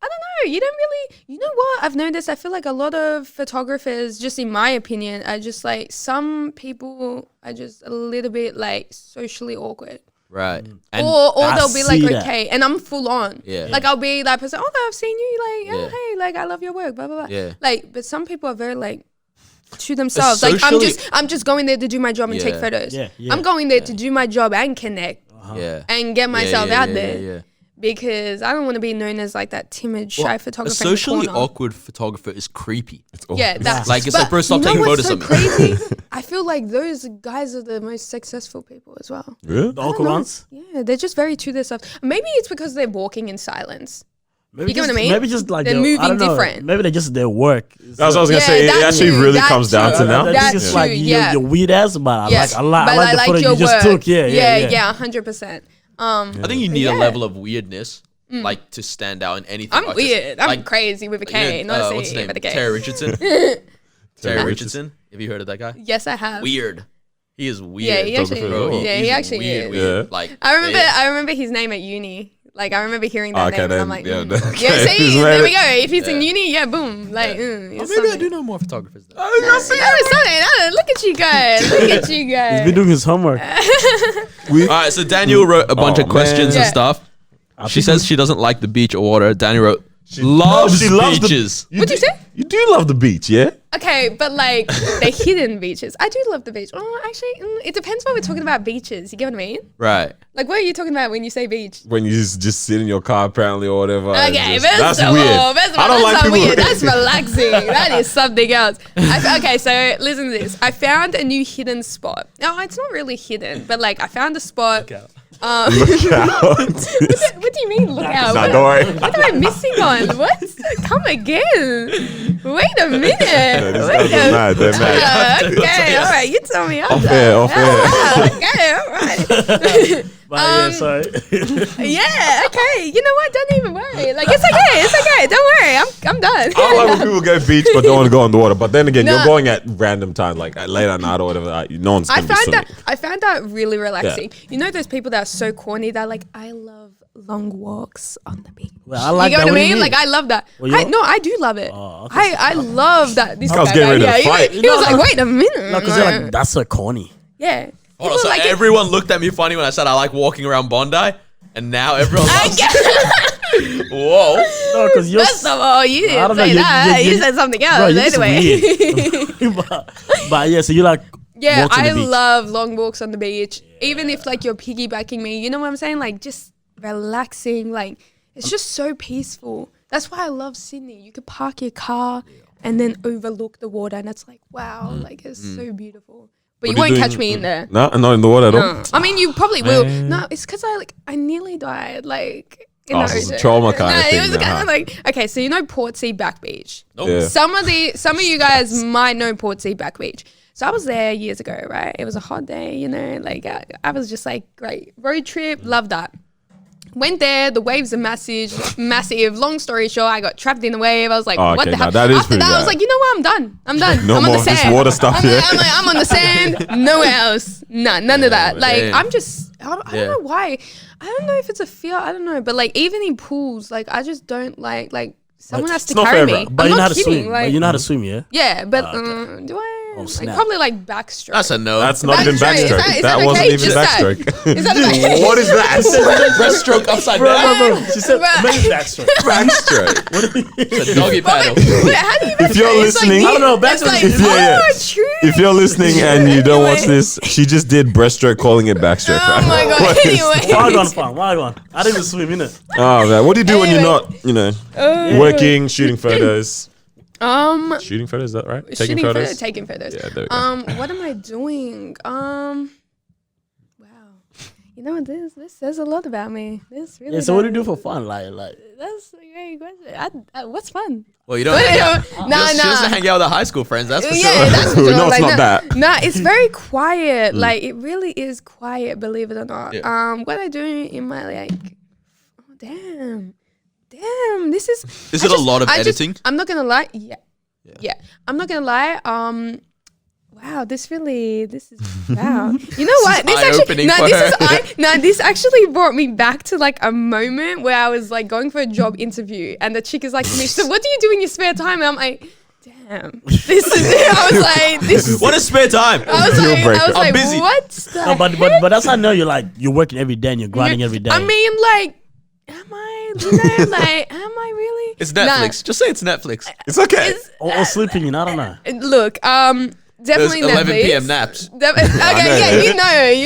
I don't know, you don't really, you know what? I've noticed, I feel like a lot of photographers, just in my opinion, are just like, some people are just a little bit like socially awkward. Right. And Or I they'll be like, see that. okay, and I'm full on. Yeah. Like I'll be that person, oh, I've seen you, like, Yeah. hey, like I love your work, blah, blah, blah. Yeah. Like, but some people are very like, to themselves. Socially- Like I'm just going there to do my job and take Yeah. photos. Yeah, yeah. I'm going there to do my job and connect yeah. and get myself out there. Yeah. Because I don't want to be known as like that timid, shy A photographer. in the socially corner. awkward photographer is creepy. Yeah, that's Like, it's like, bro, stop you know taking what's photos so of me. crazy? I feel like those guys are the most successful people as well. Really? The awkward No, ones? yeah, they're just very to themselves. Maybe it's because they're walking in silence. Maybe You get what I just- mean? Maybe just like They're I moving don't know, different. Maybe they just their work. That's what I was gonna Yeah, say. It that actually too, really that comes down too. to now. That's That's just true, like yeah. you're weird ass, but Yes, I like but the photo your you just work. took. Yeah, 100%. I think you need a Yeah. level of weirdness, like, to stand out in anything. I'm artistic. weird. I'm Like, crazy with a you K, know, not a what's C, his name? but a K. Terry Richardson. Terry Richardson. Have you heard of that guy? Yes, I have. Weird. He is weird. Yeah, he actually Bro, is. Yeah, he he's actually weird, is. weird. Yeah. Like, I remember his name at uni. Like I remember hearing that name, and I'm like, yeah, yeah. See, there we go. If he's in uni, yeah, boom. Like, Oh, maybe I do know more photographers. Though. Look at you guys. Look at you He's guys. been doing his homework. All right, so Daniel wrote a bunch of questions and Yeah. stuff. She says she doesn't like the beach or water. Daniel wrote, She loves beaches. What'd you say? You do love the beach, yeah? Okay, but like the hidden beaches. I do love the beach. Oh, actually, it depends what we're talking about beaches. You get what I mean? Right. Like, what are you talking about when you say beach? When you just sit in your car apparently or whatever. Okay, that's weird. I don't like people weird. That's relaxing. That is something else. Okay, so listen to this. I found a new hidden spot. No, it's not really hidden, but like I found a spot. Look out. What do you mean, look out? Nah, don't worry. What am I missing on? What? Come again. Wait a minute. They're mad. Okay, all right. You tell me. Off air. Okay, all right. Yeah, sorry. Yeah, okay. You know what? Don't even worry. Like, it's okay. Don't worry. I'm done. I like when people go beach but don't want to go on the water. But then again, you're going at random times, like at late at night or whatever. No one's going to be swimming. I found that really relaxing. Yeah. You know those people that are so corny that are like, I love long walks on the beach. Well, I like you know that. What I mean? Like, I love that. I do love it. Oh, okay. I love that. This guy was getting ready to fight. He was like, wait a minute. No, because you're like, that's so corny. Yeah. Hold on, so like everyone looked at me funny when I said I like walking around Bondi, and now everyone loves it. Whoa. No, because you're... First of all, you didn't say that. You said something else. Bro, anyway. but yeah, so you like... Yeah, I love long walks on the beach. Yeah. Even if like you're piggybacking me, you know what I'm saying? Like just relaxing. Like it's just so peaceful. That's why I love Sydney. You could park your car and then overlook the water, and it's like, wow, like it's so beautiful. But you won't catch me in there. No, not in the water at all. I mean, you probably will. No, it's because I nearly died. Like in the ocean. It's a trauma kind of thing. It was kind of like, okay, so you know Portsea Back Beach. Nope. Yeah. Some of you guys might know Portsea Back Beach. So I was there years ago, right? It was a hot day, you know. Like I was just like, great road trip, love that. Went there, the waves are massive. Long story short, I got trapped in the wave. I was like, what the hell? After that, I was like, you know what? I'm done. No I'm more on the sand. this water stuff. I'm on the sand. Nowhere else. None of that. Like, I'm just, I don't know why. I don't know if it's a fear. I don't know. But like, even in pools, like, I just don't like someone has to carry me. But you know how to swim. Like, you know how to swim, yeah? Yeah, but do I? Like, probably like backstroke. That's a no. That's not even backstroke. That wasn't even backstroke. Is that okay? What is that? Breaststroke upside down. Bro. She said maybe backstroke. Backstroke. It's a doggy paddle. Wait, how do you even If you're listening, I don't know. Backstroke. True. If you're listening and you don't watch this, she just did breaststroke, calling it backstroke. Oh my god. Anyway. Why? I didn't even swim in it. Oh man, what do you do when you're not, working, shooting photos? Shooting photos, is that right? Taking photos. Taking photos. Yeah, there we go. What am I doing? Wow. You know what? This says a lot about me. This really. Yeah. So what do you do for fun? Like. That's a great question. What's fun? Well, you don't. She doesn't hang out with her high school friends. That's for sure. That's for sure. No, it's not that. No, it's very quiet. Like it really is quiet. Believe it or not. Yeah. What I do in my like. Oh damn. This is. Is it a lot of editing? I'm not gonna lie. Yeah. I'm not gonna lie. Wow, this is wow. You know what? This actually brought me back to like a moment where I was like going for a job interview, and the chick is like to me, so what do you do in your spare time? And I'm like, damn, this is it. I was like, this is what is spare time? I was like, busy. What's that? No, but that's how I know you're working every day and you're grinding every day. I mean, like, am I? Like, am I really? It's Netflix. Just say it's Netflix. It's okay. Or sleeping in. I don't know. Look, definitely There's 11 Netflix. p.m. naps. Okay,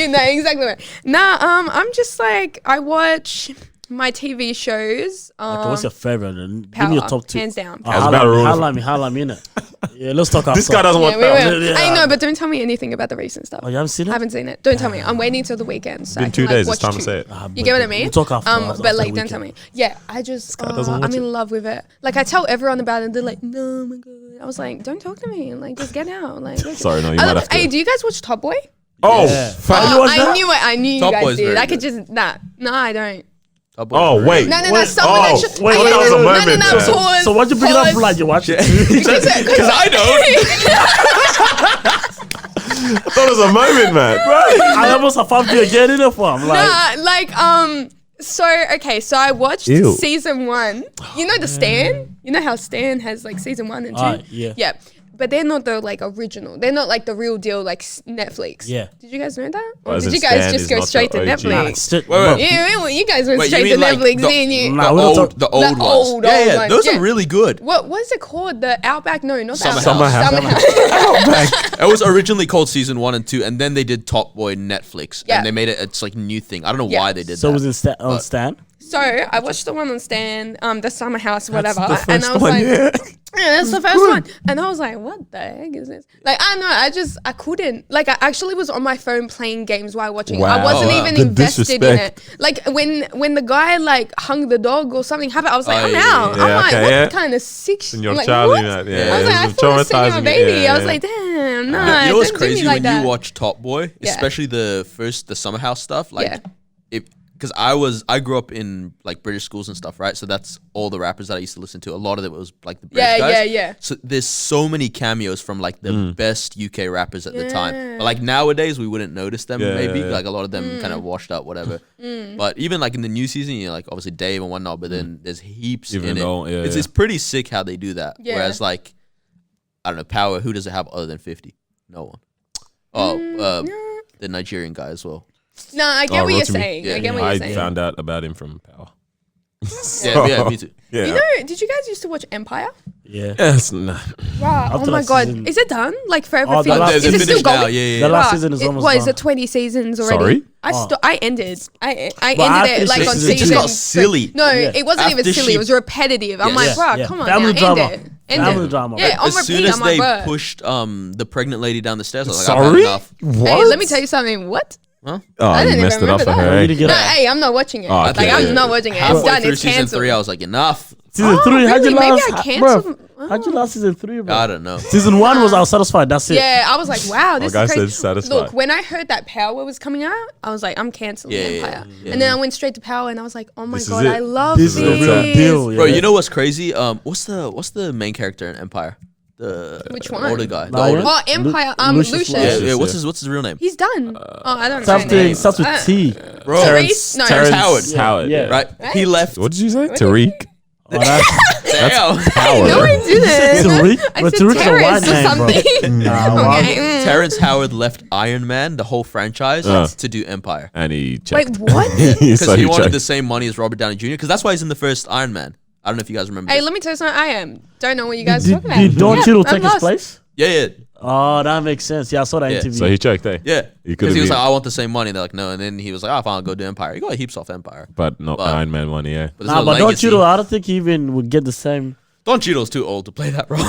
you know exactly right. Nah, I'm just like, I watch my TV shows. Okay, what's your favorite? Power, give me your top 2. hands down. Highlight me in it. Yeah, let's talk outside. This guy doesn't want Power. I know, but don't tell me anything about the recent stuff. Oh, you haven't seen it? I haven't seen it. Don't tell me. I'm waiting till the weekend. So Been 2 days. It's time to say it. You get what I mean? We'll talk after. But like, don't tell me. Yeah, I just, I'm in love with it. Like, I tell everyone about it, and they're like, no, oh my god. I was like, don't talk to me. Like, just get out. Like, sorry, no, you might have to. Hey, do you guys watch Top Boy? Oh, I knew you Top guys Boy's did. I could good. just no, I don't. Oh wait. No. Someone that wait, that was a moment. Pause. So why'd you bring it up like you watch it? Because I don't. I thought it was a moment, man. I almost have found you again in a form. So I watched season 1. You know the Stan? You know how Stan has like season 1 and 2? Yeah. Yeah. but they're not the like original. They're not like the real deal like Netflix. Yeah. Did you guys know that? Well, Or as did in you guys Stan just is go not straight to the OG. Netflix? Wait. Yeah, you guys went Wait, straight you to mean like Netflix, the- didn't you? Nah, we don't talk. The old ones. Yeah, ones, those yeah. are really good. What was it called? The Outback? No, not the Summer Outback. House. Summer House. It was originally called season 1 and 2, and then they did Top Boy Netflix, Yeah. and they made it like new thing. I don't know Yeah. why they did So that. it was on Stan? So I watched the one on Stan, the Summer House, whatever, the first and I was one, like, yeah. yeah, that's the first one. And I was like, what the heck is this? Like, I don't know, I couldn't. Like, I actually was on my phone playing games while watching it. I Wow. wasn't Oh, wow. even The invested in disrespect. it. Like, when the guy, like, hung the dog or something happened, I was like, Oh, I'm yeah, out. yeah. I'm Yeah, like, okay, what yeah. kind of sick shit? Senor Like, Charlie, what? man, yeah, I was like, I it was thought I was seeing a traumatizing, baby. yeah, I was yeah. like, damn, no. You know what's don't do me crazy like when that. you watch Top Boy, Yeah. especially the Summer House stuff, like Yeah. because I grew up in like British schools and stuff, right? So that's all the rappers that I used to listen to. A lot of it was like the British guys. Yeah. So there's so many cameos from like the best UK rappers at the time. Yeah. But like nowadays we wouldn't notice them Yeah, maybe. yeah, yeah. Like a lot of them kind of washed up, whatever. But even like in the new season, you know, like obviously Dave and whatnot, but then there's heaps Even in though- it. yeah, It's yeah. pretty sick how they do that. Yeah. Whereas like I don't know, Power, who does it have other than 50? No one. Oh, the Nigerian guy as well. No, I get Oh, what you're Rotimi. saying. Yeah, I get what I you're saying. found out about him from Power. Yeah, me too. Yeah. You know, did you guys used to watch Empire? Yeah. Yes, nah. Wow. After Oh my that god. season- Is it done? Like forever? Oh, the finished? last They're Is it still finished now. going? Yeah. The last Wow, season is almost what is done. it? 20 seasons already. Sorry? I ended. I Well, I ended it like finished on season It just season. got silly. No, Yeah. it wasn't even After silly. she- It was repetitive. I'm like, Yes. bro, Yeah. come on, Family now, drama. end it. End Family it. drama. Yeah, on As soon repeat. as I'm like, they bro. pushed the pregnant lady down the stairs, I was like, I've had Sorry? enough. What? Hey, let me tell you something. What? Huh? Oh, I you didn't messed even it up for remember her. that. You eh? didn't get No, that. hey, I'm not watching it. Oh, Like, okay, I'm yeah. not watching it. It's Halfway done. through It's season cancelled. 3, I was like, enough. Season Oh, 3, how'd you really? Maybe last? I canceled. How'd you last season 3, bro? I don't know. Season 1 was I was satisfied. That's it. Yeah, I was like, wow, this Like I is said, crazy. satisfied. Look, when I heard that Power was coming out, I was like, I'm canceling Yeah, yeah, Empire. yeah. And then I went straight to Power, and I was like, oh my This is god, it. I love This this. is the real deal. Yeah. Bro, you know what's crazy? What's the main character in Empire? The Which one? older guy. The Lion? older. Oh, Empire. Lucius Lucius. Lawson. Yeah, what's his real name? He's done. Oh, I don't know. Something his starts name. with T. Bro, Terrence- no, Terrence Howard. Howard. Yeah. Right? He left. What did you say? What did you Tariq? Oh, that's Damn. Howard. No, I didn't. Tariq. I But said Tariq's a Terrence white or name, bro. something. Nah, wow. Okay. Terrence Howard left Iron Man, the whole franchise, to do Empire. And he Wait, checked. what? Because So he wanted checked. the same money as Robert Downey Jr. Because that's why he's in the first Iron Man. I don't know if you guys remember. Hey, this. let me tell you something. I don't know what you guys are Did, talking about. did Don Cheadle I'm take his lost. place? Yeah. Oh, that makes sense. Yeah, I saw that Yeah. interview. So he checked, eh? Yeah. He could Because have he was been. like, I want the same money. They're like, no. And then he was like, oh, fine, I'll go do Empire. He got heaps off Empire. But not But- Iron Man money, yeah. But there's Nah, no but Don legacy. Cheadle, I don't think he even would get the same. Don Cheadle's too old to play that role.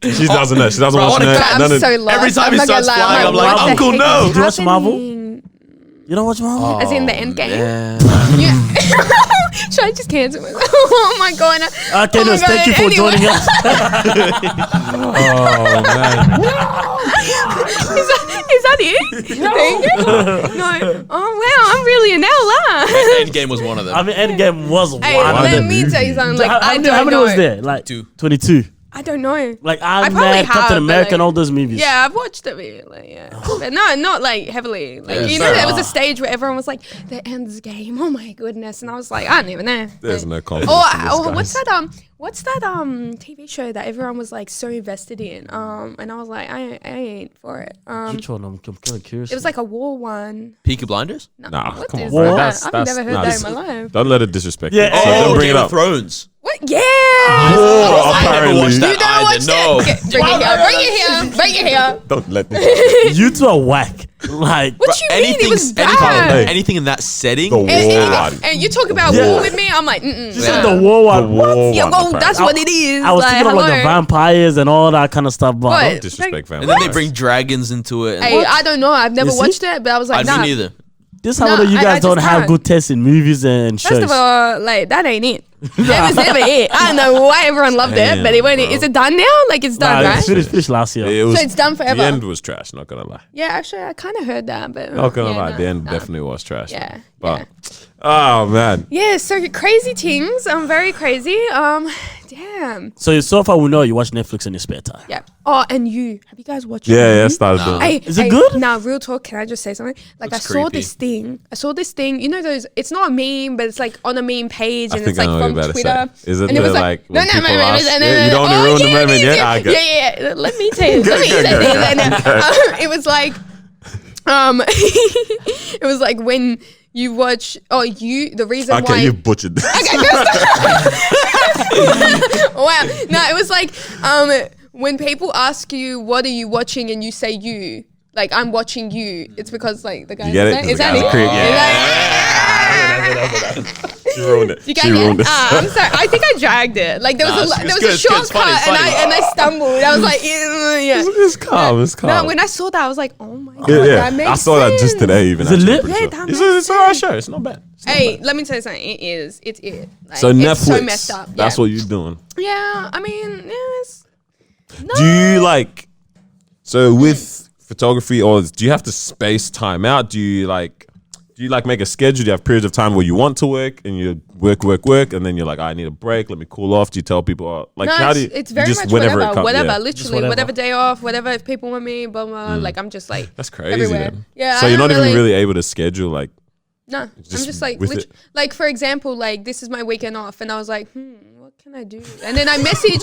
She doesn't know. She doesn't Bro, I watch wanna that. cut- I'm None of- so lost. Every time I'm he not gonna starts lie, flying, I'm like, what the Uncle, heck no. is Did you watch Marvel? happening? You don't watch Marvel? As in the end game? Yeah. Yeah. Should I just cancel it? Oh my god. Okay, Oh no, my God, thank you for anyway. joining us. Oh, man. Is that it? Thank you. No. Oh wow, I'm really an L. Endgame was one of them. I mean, Endgame was Hey, one of let them. me tell you something. Like, how I many, don't how many know. was there? Like 2. 22. I don't know. Like I Iron probably Man, have, Captain but, America, and like- all those movies. Yeah, I've watched it, like, yeah. But no, not like heavily. Like, Yeah, you know, fair there was a enough. stage where everyone was like, the end's game. Oh my goodness. And I was like, I don't even know. There's no confidence in this, Oh, guys. what's that TV show that everyone was like so invested in? And I was like, I ain't for it. Which one? I'm kind of curious. It was like a war one. Peaky Blinders? Nah, What come on, is bro. that? I've That's- never heard nah, that this- in my life. Don't let it disrespect Yeah. you. So Oh, don't bring Game it of up. Thrones. What? Yeah. Oh, I never apparently. watched that You don't either. watch No. that? Okay, bring it here. Bring it here. Don't let this. you two are whack. Like, What you mean? It was bad. Hey. Anything in that setting. The war one. And you talk about Yeah. war with me, I'm like, you said the war The one. What? war Yeah, one, well, apparently. that's what it is. I was like, thinking of like the hello. vampires and all that kind of stuff, but What? Don't disrespect And vampires. then they bring dragons into it. And Hey, I don't know. I've never You see? watched it, but I was like, I nah. me neither. this how No, I know you I guys don't just have can't. good taste in movies and shows. First of all, like, that ain't it. That was never it. I don't know why everyone loved it, but it went. Damn, Is it done now? Like, it's done, Nah, right? it's finished last year. It was, So it's done forever. The end was trash, not gonna lie. Yeah, actually, I kind of heard that, but Not gonna yeah, lie, no, the end no. definitely was trash. Yeah, But, oh man. Yeah, so crazy things. Very crazy. Damn. So far we know you watch Netflix in your spare time. Yeah. Oh, and have you guys watched? Yeah, started doing it. Is it good? Now, real talk. Can I just say something? Like, Looks I saw creepy. this thing. You know those? It's not a meme, but it's like on a meme page, and it's like from Twitter. Is it and it was like, when no, people no, ask, no, you don't want to ruin the moment, yeah. Let me tell you. It was like, it was like when you watch. The reason why. Okay, you butchered this. Wow. No, it was like when people ask you what are you watching and you say you, like I'm watching you, it's because like the guy You get it? is that it? She ruined it. You get it? I'm sorry. I think I dragged it. Like there was a shortcut and I stumbled. I was like, yeah. It's calm. It's calm. No, when I saw that, I was like, oh my god, Yeah, that makes I saw that just today. Even Is it lit? actually, Yeah, it's an alright show. It's not bad. Hey, let me tell you something. It is. It's it. Like, So it's Netflix. so messed up. That's what you're doing. Yeah, I mean, yes. No. Do you like? So with photography, or do you have to space time out? Do you like make a schedule? Do you have periods of time where you want to work and you work, and then you're like, I need a break. Let me cool off. Do you tell people like how do you? It's very just much whenever whatever. it comes, Whatever. yeah. Literally, whatever day off. Whatever. If people want me, blah blah. Like I'm just like That's crazy. everywhere. Then. Yeah. So I you're not don't even really able to schedule like. No, I'm just like, with it. like for example, like this is my weekend off, and I was like, what can I do? And then I messaged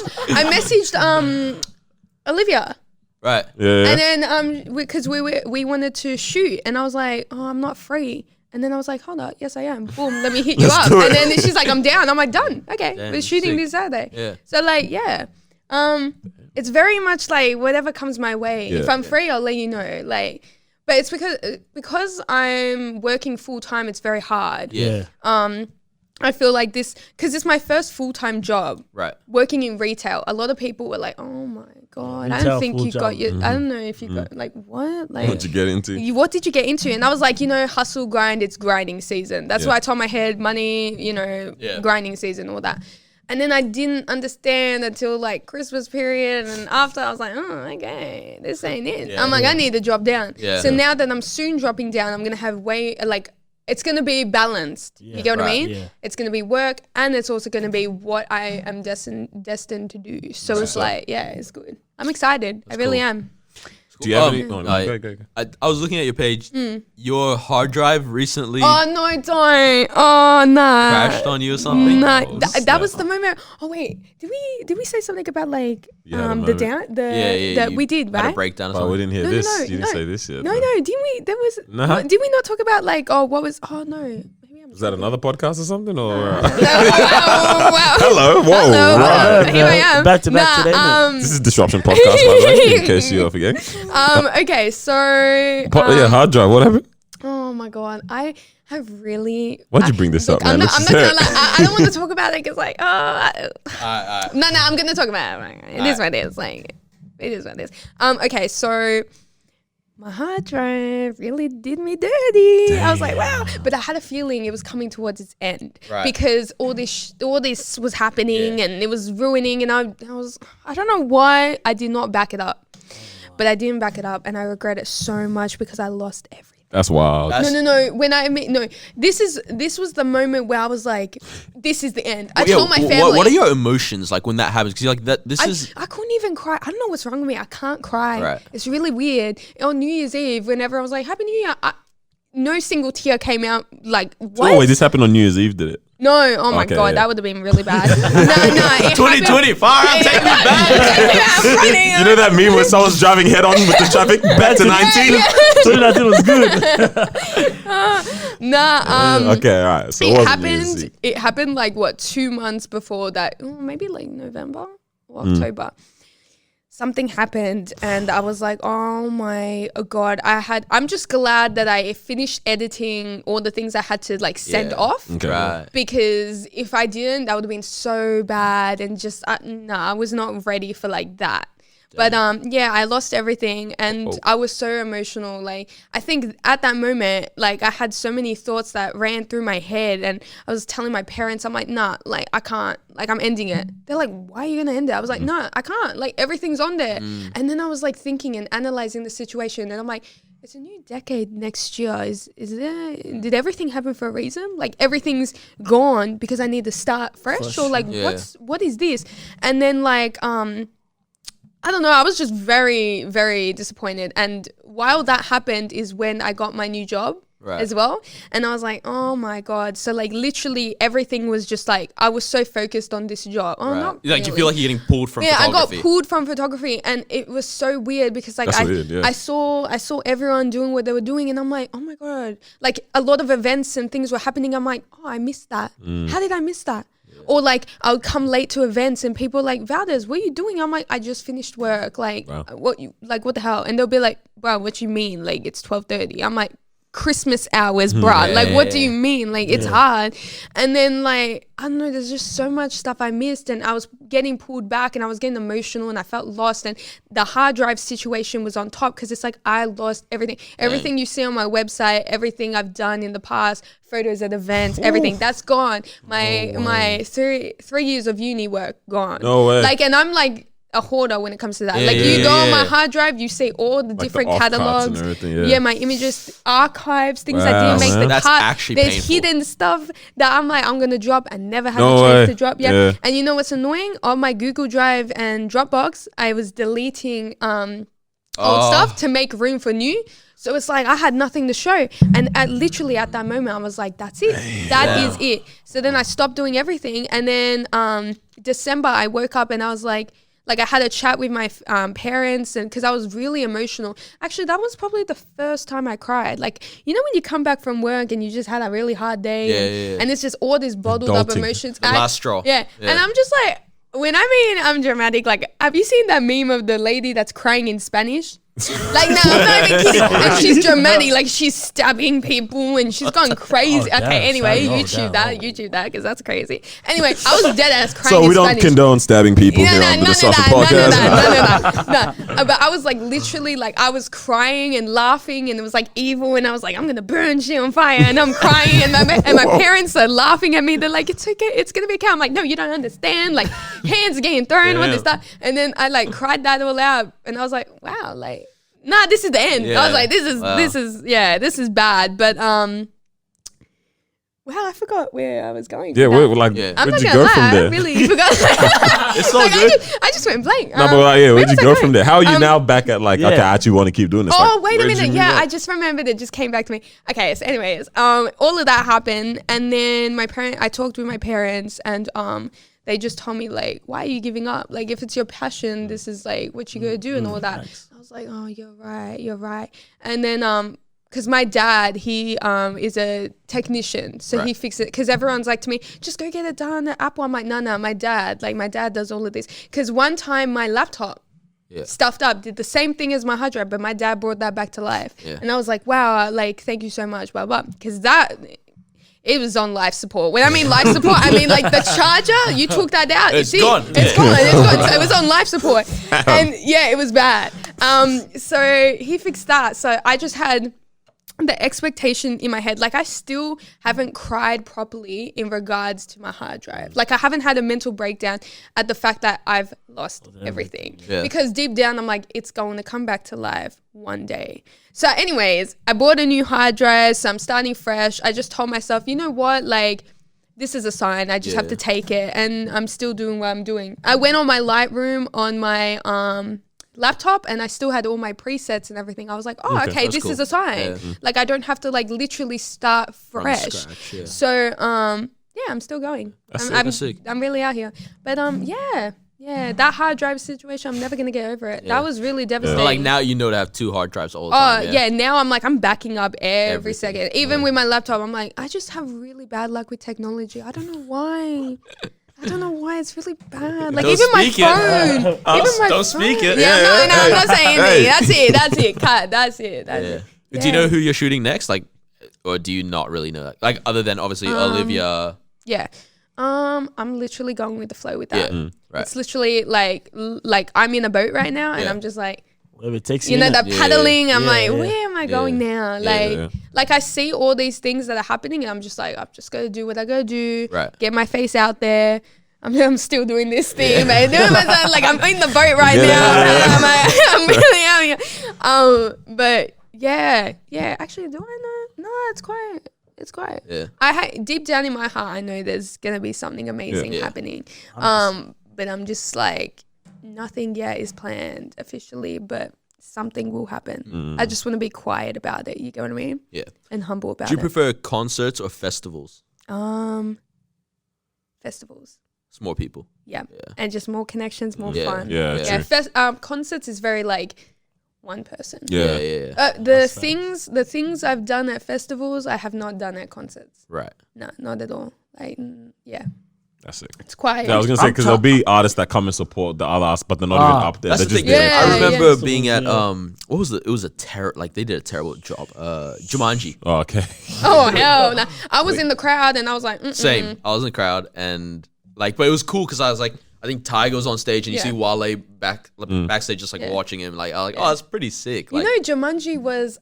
Olivia, Right. Yeah. and then because we wanted to shoot, and I was like, oh, I'm not free. And then I was like, hold up, yes I am. Boom, let me hit you up. do it. And then she's like, I'm down. I'm like, done. Okay, Damn, we're shooting sick. this Saturday. Yeah. So like, yeah, it's very much like whatever comes my way. Yeah. If I'm free, I'll let you know. Like. But it's because I'm working full time. It's very hard. Yeah. I feel like this because it's my first full time job. Right. Working in retail, a lot of people were like, "Oh my god, I Retail, don't think full you job. got your. I don't know if you got like what like." What'd you get into? What did you get into? And I was like, hustle, grind. It's grinding season. That's why I told my head, money. Grinding season, all that. And then I didn't understand until like Christmas period, and after I was like, oh, okay, this ain't it. Yeah. I'm like, I need to drop down. Yeah. So now that I'm soon dropping down, I'm gonna have it's gonna be balanced. You get what I Right. mean? Yeah. It's gonna be work, and it's also gonna be what I am destined to do. So it's like, yeah, it's good. I'm excited. I really cool. am. Do you have any? Go, Go. I was looking at your page. Your hard drive recently Oh no, don't. Oh no. crashed on you or something? No, Oh, that was the moment. Oh wait, did we say something about like You had a the moment. down the Yeah. that you we did, had a right? breakdown or Oh, something. we didn't hear No, this. no, You didn't no. say this yet. No, though. didn't we? There was. Nah. Did we not talk about like? Oh, what was? Oh no. Maybe I'm. Was that another podcast or something? Or Wow. Wow. hello, whoa, Hello. right. Here I am. Back to back today, man. This is Disruption Podcast, by the way, in case you are forgetting. Okay, so. Yeah, hard drive. What happened? Oh my god, I have really. Why'd you bring this up, man? I'm Let's not just gonna. hear it. I don't want to talk about it because like, no, I'm gonna talk about it. It is what it is. Like, it is what it is. Okay, so my hard drive really did me dirty. I was like, wow, but I had a feeling it was coming towards its end because all this was happening and it was ruining, and I don't know why I did not back it up, but I didn't back it up, and I regret it so much because I lost everything. That's wild. No. This was the moment where I was like, this is the end. I told my family. What are your emotions like when that happens? Because you're like, I couldn't even cry. I don't know what's wrong with me. I can't cry. Right. It's really weird. On New Year's Eve, when everyone was like, Happy New Year, no single tear came out. Like, what? Oh, wait, this happened on New Year's Eve, did it? No, oh my Okay, God, yeah. that would have been really bad. No. 2020, far out, take me back. You know that meme where someone's driving head on with the traffic back to 19? 2019 was good. Okay, all right. So it wasn't New Year's Eve. It happened like what 2 months before that, maybe like November or October. Something happened and I was like, oh my God, I'm just glad that I finished editing all the things I had to like send off. Okay. Right. Because if I didn't, that would have been so bad and just, I was not ready for like that. But I lost everything and I was so emotional. Like, I think at that moment, like I had so many thoughts that ran through my head and I was telling my parents, I'm like, nah, like I can't, like I'm ending it. They're like, why are you gonna end it? I was like, no, I can't, like everything's on there. And then I was like thinking and analyzing the situation and I'm like, it's a new decade next year. Did everything happen for a reason? Like everything's gone because I need to start fresh or like what is this? And then like I don't know, I was just very, very disappointed. And while that happened is when I got my new job. Right. As well. And I was like, oh my God. So like literally everything was just like, I was so focused on this job. Oh, not like, do you feel like you're getting pulled from photography? Yeah, I got pulled from photography, and it was so weird because like I saw everyone doing what they were doing, and I'm like, oh my God. Like a lot of events and things were happening. I'm like, oh, I missed that. How did I miss that? Yeah. Or like I'll come late to events and people are like, Valdez, what are you doing? I'm like, I just finished work. Like what the hell? And they'll be like, wow, what you mean? Like it's 12:30. I'm like, Christmas hours, bruh. Like, what do you mean? Like, it's hard. And then, like, I don't know, there's just so much stuff I missed, and I was getting pulled back, and I was getting emotional, and I felt lost. And the hard drive situation was on top because it's like I lost everything. Everything you see on my website, everything I've done in the past, photos at events, everything, that's gone. My 3 years of uni work gone. No way. Like, and I'm like a hoarder when it comes to that. You go on my hard drive, you see all the like different catalogs. My images, archives, things I didn't make the that's cut. Actually There's painful. hidden stuff that I'm like, I'm gonna drop. I never had the chance to drop yet. Yeah. And you know what's annoying? On my Google Drive and Dropbox, I was deleting old stuff to make room for new. So it's like I had nothing to show. And literally at that moment, I was like, that's it. That is it. So then I stopped doing everything. And then December, I woke up and I was like I had a chat with my parents, and because I was really emotional. Actually, that was probably the first time I cried. Like, you know when you come back from work and you just had a really hard day and it's just all these bottled up emotions. The last straw. Yeah. And I'm just like, when I mean I'm dramatic, like, have you seen that meme of the lady that's crying in Spanish? Like, no, I'm not even kidding. And she's dramatic, like she's stabbing people and she's gone crazy. Anyway, YouTube that because that's crazy. Anyway, I was dead ass crying. So we don't Spanish. condone stabbing people here on the Starstruck podcast. No. But I was like literally like I was crying and laughing, and it was like evil, and I was like, I'm gonna burn shit on fire, and I'm crying, and my parents are laughing at me. They're like, it's okay, it's gonna be okay. I'm like, no, you don't understand. Like hands getting thrown, all this stuff, and then I like cried that all out, and I was like, wow, like. Nah, this is the end. I was like, this is bad. But wow, I forgot where I was going. Yeah, where'd you go from there? I really forgot. It's all good. I just went blank. No, but where'd you go from there? How are you now back at like, okay, I actually want to keep doing this? Oh, wait a minute. Yeah, I just remembered. It just came back to me. Okay, so anyways, all of that happened, and then I talked with my parents, and they just told me like, why are you giving up? Like, if it's your passion, this is like what you gotta do and all that. Nice. I was like, oh, you're right. And then because my dad, he is a technician, so he fixes it. Because everyone's like to me, just go get it done at Apple. I'm like, no, my dad does all of this. Because one time my laptop stuffed up, did the same thing as my hard drive, but my dad brought that back to life. Yeah. And I was like, wow, like, thank you so much, blah, blah. Because it was on life support. When I mean life support, I mean like the charger, you took that out. It's gone. It's gone. So it was on life support. And yeah, it was bad. So he fixed that. So I just had the expectation in my head. Like, I still haven't cried properly in regards to my hard drive. Like, I haven't had a mental breakdown at the fact that I've lost everything. Yeah. Because deep down, I'm like, it's going to come back to life one day. So anyways, I bought a new hard drive, so I'm starting fresh. I just told myself, you know what, like, this is a sign. I just have to take it, and I'm still doing what I'm doing. I went on my Lightroom on my laptop, and I still had all my presets and everything. I was like, oh, okay, this is a sign. Yeah. Like, I don't have to like literally start fresh. Scratch, So I'm still going. I'm really out here. But yeah, that hard drive situation, I'm never gonna get over it. That was really devastating. Like, now you know to have 2 hard drives all the time. Now I'm like, I'm backing up every second. Even with my laptop, I'm like, I just have really bad luck with technology. I don't know why. It's really bad. Like, even my phone. Don't speak it. Yeah, no, I'm not saying anything. That's it. Cut. That's it. Do you know who you're shooting next? Like, or do you not really know that? Like, other than obviously Olivia. Yeah. I'm literally going with the flow with that. Right. It's literally like I'm in a boat right now, and I'm just like, whatever it takes, that paddling. I'm like, where am I going now? Like I see all these things that are happening, and I'm just like, I'm just gonna do what I gotta do. Right. Get my face out there. I'm still doing this thing, man. Doing myself like I'm in the boat right now. I'm really out here. But Yeah. Actually, do I know? No, it's quiet. It's quiet. Yeah. Deep down in my heart, I know there's gonna be something amazing happening. But I'm just like, nothing yet is planned officially, but something will happen. I just want to be quiet about it. You get what I mean? Yeah. And humble about it. Do you prefer concerts or festivals? Festivals. It's more people. Yeah. And just more connections, more fun. Yeah. Concerts is very like one person. Yeah. The things I've done at festivals, I have not done at concerts. Right. No, not at all. Like, That's it. it's quiet. Yeah, I was gonna say because there'll be artists that come and support the other artists, but they're not even up there. That's They're the just thing. there. I remember Yeah. being at what was it? It was like they did a terrible job. Jumanji. Oh, okay. Oh hell no! I was in the crowd and I was like, Same. I was in the crowd and like, but it was cool because I was like, I think Tiger was on stage and you see Wale backstage just like watching him. Like, I was like, oh, that's pretty sick. Like, you know, Jumanji was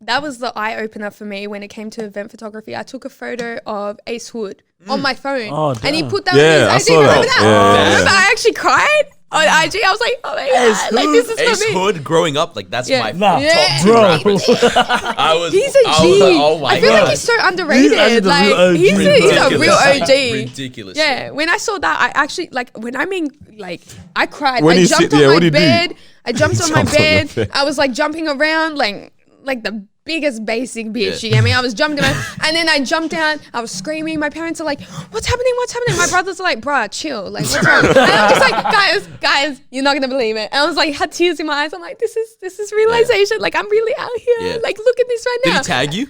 that was the eye opener for me when it came to event photography. I took a photo of Ace Hood on my phone, and he put that Yeah, on I his IG. saw Remember that. that? Yeah. Remember I actually cried on IG. I was like, oh my god, like this is Ace for me. Hood growing up, like that's my Nah, Yeah. top two bro. rappers. I was He's a G. I was like, oh my I feel god. like he's so underrated. actually the real Like OG. he's a real OG. Ridiculous. Yeah, when I saw that, I actually like when I mean like I cried. When I you jumped sit- yeah, on what do my you do? bed. I jumped on my Jumped on the bed. bed. I was like jumping around like the biggest basic bitch. You get me? I was jumping around and then I jumped down. I was screaming. My parents are like, "What's happening? What's happening?" My brothers are like, "Bruh, chill. Like, what's wrong?" And I'm just like, guys, you're not gonna believe it. And I was like, had tears in my eyes. I'm like, this is realization. Like, I'm really out here. Yeah. Like, look at this right Did now. he tag you?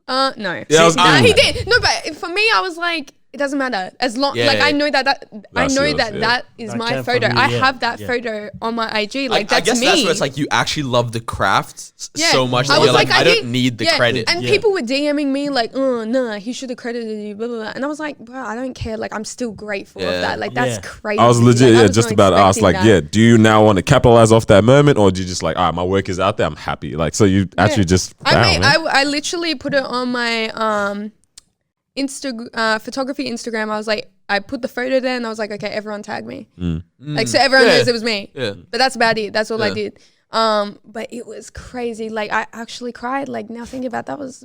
No. Yeah, I was- He did. No, but for me, I was like, it doesn't matter as long Yeah, like yeah. I know that That's yours, yeah. that is That my came photo. from you, I yeah. have that Yeah. photo on my IG. Like I that's guess me. that's where it's like you actually love the craft so much that I was you're like, I did- don't need the yeah, credit. And people were DMing me like, "Oh no, he should have credited you." Blah blah blah. And I was like, "Bro, I don't care. Like, I'm still grateful of Yeah. that. Like, that's Yeah. crazy." I was legit, Like, I yeah, was just not about to ask, like, expecting that. do you now want to capitalize off that moment, or do you just like, all right, my work is out there, I'm happy, like, so you actually just, I literally put it on my photography Instagram. I was like, I put the photo there and I was like, okay, everyone tag me. Like, so everyone knows it was me. Yeah. But that's about it. That's all I Yeah. did. But it was crazy. Like, I actually cried. Like, now thinking about that was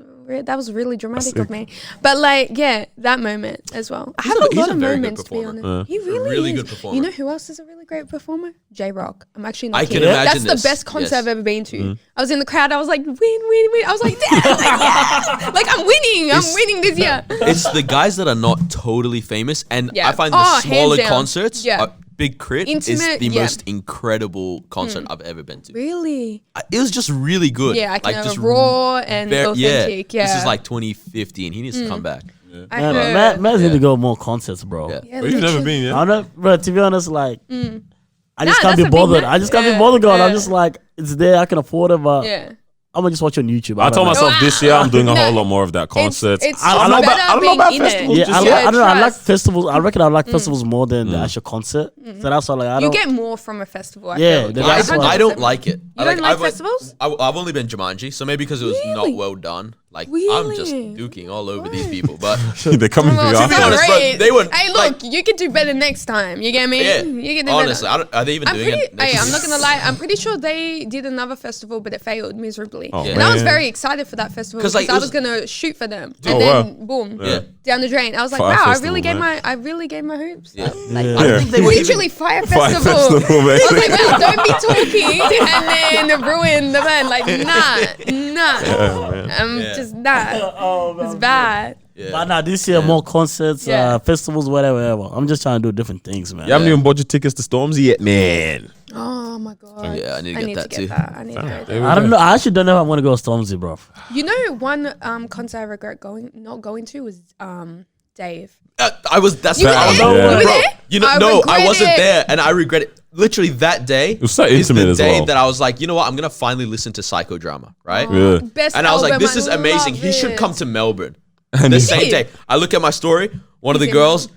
really dramatic of me. But like, yeah, that moment as well. I have a he's lot a of very good moments, to be performer. honest. He really, really is. good performer. You know who else is a really great performer? J-Rock. I'm actually not I can kidding. imagine That's this. the best concert Yes. I've ever been to. I was in the crowd. I was like, win, win, win. I was like, damn, like, yeah. Like, I'm winning. I'm winning this year. It's the guys that are not totally famous, and Yeah. I find the Oh, smaller hands down. concerts, Yeah. Big Crit Intimate, is the yeah. most incredible concert I've ever been to. Really? It was just really good. Yeah, I can like, have just raw and authentic. Yeah. This is like 2015. He needs to come back. I heard. Man need to go more concerts, bro. Yeah. Yeah, But you've never literally. been, yeah? I don't know, bro. To be honest, like, I just Nah, can't that's be a big bothered. no. I just can't Yeah, be bothered, God. I'm yeah. just like, it's there. I can afford it, but Yeah. I'm gonna just watch on YouTube. I told don't know. myself this year I'm doing a No. whole lot more of that concerts. It's I don't know better about, I don't know being about in it. festivals. Yeah, just I yet. don't know. I like Trust. festivals. I reckon I like festivals more than the actual concert. So that's why, like, I You don't. get more from a festival. I Yeah, feel. the I, That's why- I don't like it. You don't like I've, festivals? I've only been Jumanji, so maybe because it was not Really? well done. Like I'm just Really? duking all over these people, but They're coming for you Well, be after. honest, but great. they were, Hey, look, like- you can do better next time. You get me? yeah, You can do honestly, better. are they even I'm doing pretty. it? next Hey, I'm year? not gonna lie. I'm pretty sure they did another festival, but it failed miserably. Oh, and I was man. very excited for that festival 'Cause, because like, I it was was- gonna shoot for them, Oh, and then wow. boom, Yeah. down the drain. I was like, Fire wow, festival, I really gave my hoops. Yeah. Like, Yeah. I think they were literally fire Fire festival. festival, I was like, basically. wow, don't be talking and then ruin the man. Like, nah. I'm just nah. It's bad. But nah, this year more concerts, Yeah. festivals, whatever. I'm just trying to do different things, man. You haven't even bought your tickets to Stormzy yet, man. Oh my god. Yeah, I need to get that too. that. I need to go There there. we I don't go. know. I actually don't know if I'm gonna go Stormzy, bro. You know, one concert I regret not going to was Dave. I was. That's You were I was. there? Yeah. You were Bro, there? you know, I no, I regret wasn't it. there, and I regret it. Literally that day was so is intimate the as day well. that I was like, you know what, I'm gonna finally listen to Psychodrama, right? Yeah. Best And I was like, album, this is amazing. love He should it. come to Melbourne. And The he's- same day, I look at my story. One of the He's in girls,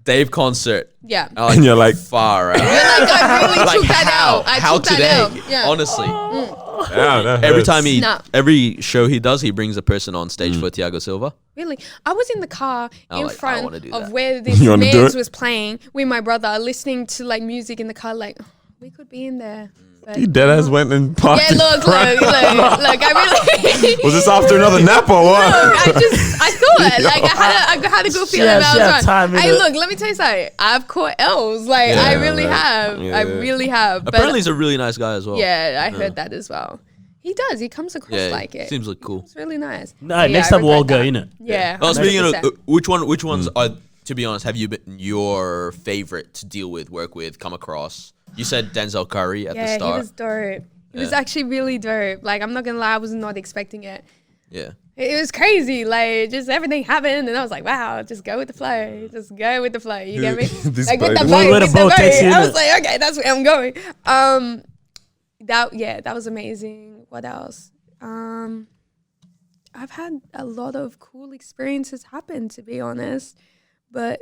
Dave concert. Yeah. I'm And you're like- far out. Like, I really Like took that how? out. I How took that today? out. Yeah. Honestly, Yeah, that every hurts. time Nah. every show he does, he brings a person on stage for Thiago Silva. Really? I was in the car I'm in like, I front wanna do of that. where this You wanna do man's it? was playing with my brother, listening to like music in the car, like, we could be in there. But, You dead ass went and parked. Yeah, look, I really. Was this after another nap or what? I thought like I had a good feeling about time. Hey, look, let me tell you something. I've caught L's. Like I really have. Yeah. I really have. Apparently, he's a really nice guy as well. Yeah, I heard that as well. He does. He comes across like it. Seems like cool. It's really nice. No, next time we'll all go, innit? Yeah. Oh, speaking of 100%. which ones are, to be honest, have you been your favorite to deal with, work with, come across? You said Denzel Curry at the start. Yeah, he was dope. He was actually really dope. Like, I'm not gonna lie, I was not expecting it. Yeah. It was crazy. Like, just everything happened, and I was like, wow, just go with the flow. Just go with the flow. You get me? Like, with the boat, I was like, okay, that's where I'm going. That was amazing. What else? I've had a lot of cool experiences happen, to be honest. But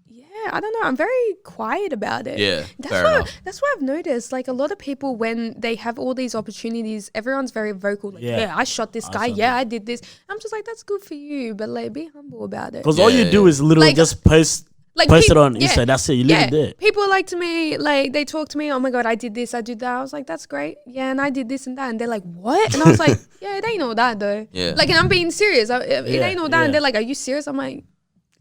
yeah, I don't know. I'm very quiet about it. Yeah, that's what I've noticed. Like a lot of people, when they have all these opportunities, everyone's very vocal. Like, yeah I shot this guy. Yeah, I did this. I'm just like, that's good for you, but like, be humble about it. Because all you do is literally like, just post it on Insta. That's it. You leave it there. People like to me, like they talk to me. Oh my god, I did this, I did that. I was like, that's great. Yeah, and I did this and that. And they're like, what? And I was like, yeah, it ain't all that though. Yeah. Like, and I'm being serious. It ain't all that. And they're like, are you serious? I'm like,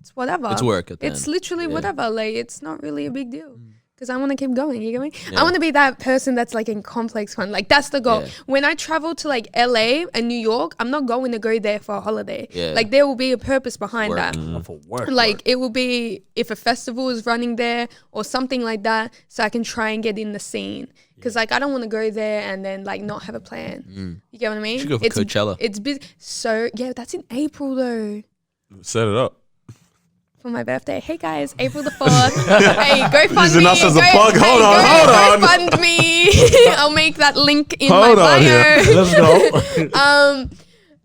it's whatever. It's work. It's literally whatever. Like, it's not really a big deal. Because I want to keep going. You get me? Yeah. I want to be that person that's like in complex fun. Like, that's the goal. Yeah. When I travel to like LA and New York, I'm not going to go there for a holiday. Yeah. Like, there will be a purpose behind that. For work. Like, it will be if a festival is running there or something like that, so I can try and get in the scene. Because like, I don't want to go there and then like not have a plan. You get what I mean? You should go for Coachella. It's busy. So yeah, that's in April though. Set it up. For my birthday. Hey guys, April the 4th. Hey, go fund Using me. us as a plug. Hold on. Go fund me. I'll make that link in Hold my bio. Yeah. Let's go.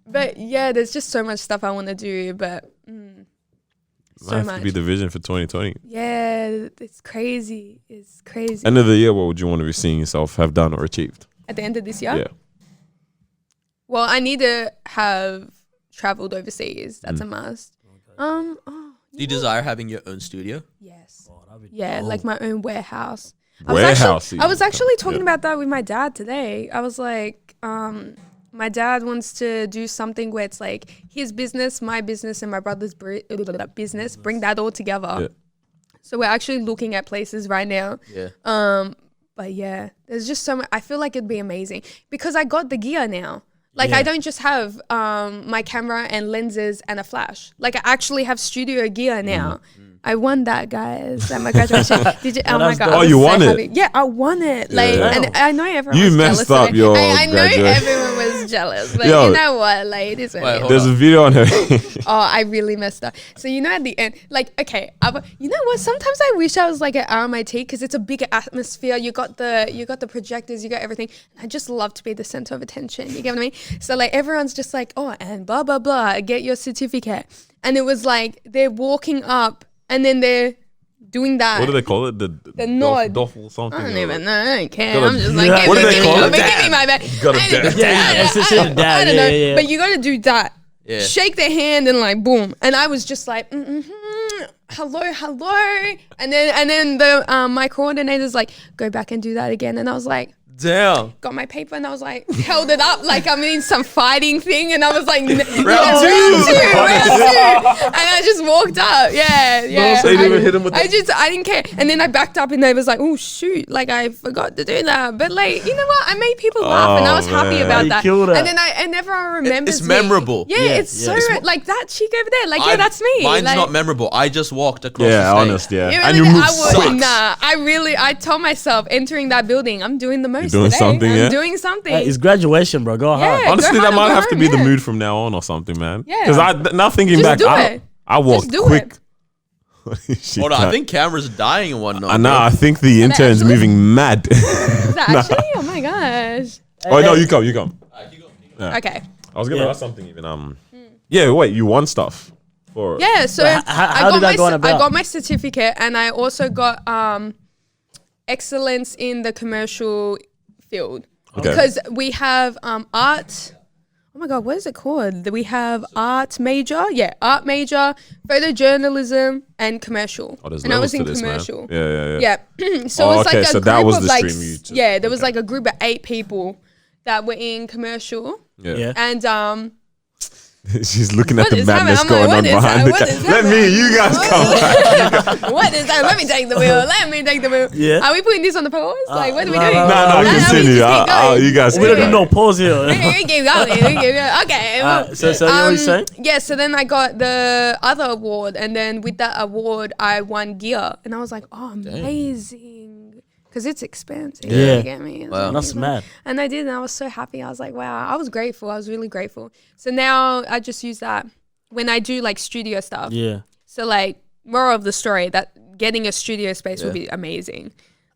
But yeah, there's just so much stuff I want to do, but so much. To be the vision for 2020. Yeah, it's crazy. It's crazy. End of the year, what would you want to be seeing yourself have done or achieved? At the end of this year? Yeah. Well, I need to have traveled overseas. That's a must. Do you desire having your own studio? Yes. Like my own warehouse. I was actually talking about that with my dad today. I was like, my dad wants to do something where it's like his business, my business, and my brother's business. Bring that all together. Yeah. So we're actually looking at places right now. Yeah. But yeah, there's just so much. I feel like it'd be amazing because I got the gear now. Like, I don't just have my camera and lenses and a flash. Like, I actually have studio gear now. I won that, guys, at my graduation. Did you? Oh my god! Oh, you won it? Yeah, I won it. Like, and I know everyone. You was messed jealous up your I know graduation. everyone was jealous. But Yo, you know what? Like, it is what it is. There's a video on her. Oh, I really messed up. So, you know, at the end, like, okay, you know what? Sometimes I wish I was like at RMIT because it's a bigger atmosphere. You got the projectors, you got everything. And I just love to be the center of attention. You get what I mean? So, like, everyone's just like, oh, and blah, blah, blah, get your certificate. And it was like, they're walking up and then they're doing that. What do they call it? The nod. Doffel something. I don't even know. I don't care. I'm just like, what do they call it? Give me my bag. Got a dab. I don't know. But you got to do that. Yeah. Shake their hand and like, boom. And I was just like, hello. And then the my coordinator's like, go back and do that again. And I was like, damn. Got my paper and I was like, held it up like I'm in some fighting thing. And I was like, round two. And I just walked up. Yeah. So you didn't hit him with I didn't care. And then I backed up and they was like, oh shoot, like I forgot to do that. But like, you know what? I made people laugh and I was happy about that. And then everyone remembers It's memorable. Yeah, it's so like that chick over there. Like, that's me. Mine's like, not memorable. I just walked across the Yeah, stage. honest, yeah. And you moved I told myself entering that building, I'm doing the most. Doing today. something, I'm doing something. It's graduation, bro. Go hard. Yeah, Honestly, go that might hard, have to be yeah. the mood from now on or something, man. Yeah. Because now thinking Just back, I walked quick. Hold on, I think cameras are dying and whatnot. No, I think the intern's moving mad. Is that actually? Oh my gosh. Oh no, you come. Yeah. Okay. I was gonna ask something even. Yeah, wait, you won stuff. Yeah, so how did that go on about? I got my certificate and I also got excellence in the commercial field. Okay. Because we have art. Oh oh my God, what is it called? We have art major, photojournalism and commercial. Oh, there's and I was levels in to this, commercial. man. Yeah. So it was like a so group that was of the like, stream you took. there was like a group of 8 people that were in commercial. Yeah. And She's looking at What the is madness happening? I'm going on like, what is behind the that? What is camera. Let me, you guys come back. what is that? Let me take the wheel. Let me take the wheel. Yeah. Are we putting this on the pause? Like, what are we no, doing? no, No, we continue. just keep going. You guys We keep don't do going. no pause here. We keep going. Okay. So you know what you're saying? Yeah, so then I got the other award, and then with that award, I won gear, and I was like, oh, amazing, because it's expensive. Yeah. You get me? It's Wow. That's mad. And I did, and I was so happy. I was like, wow, I was grateful. I was really grateful. So now I just use that when I do like studio stuff. Yeah. So like, moral of the story, that getting a studio space would be amazing.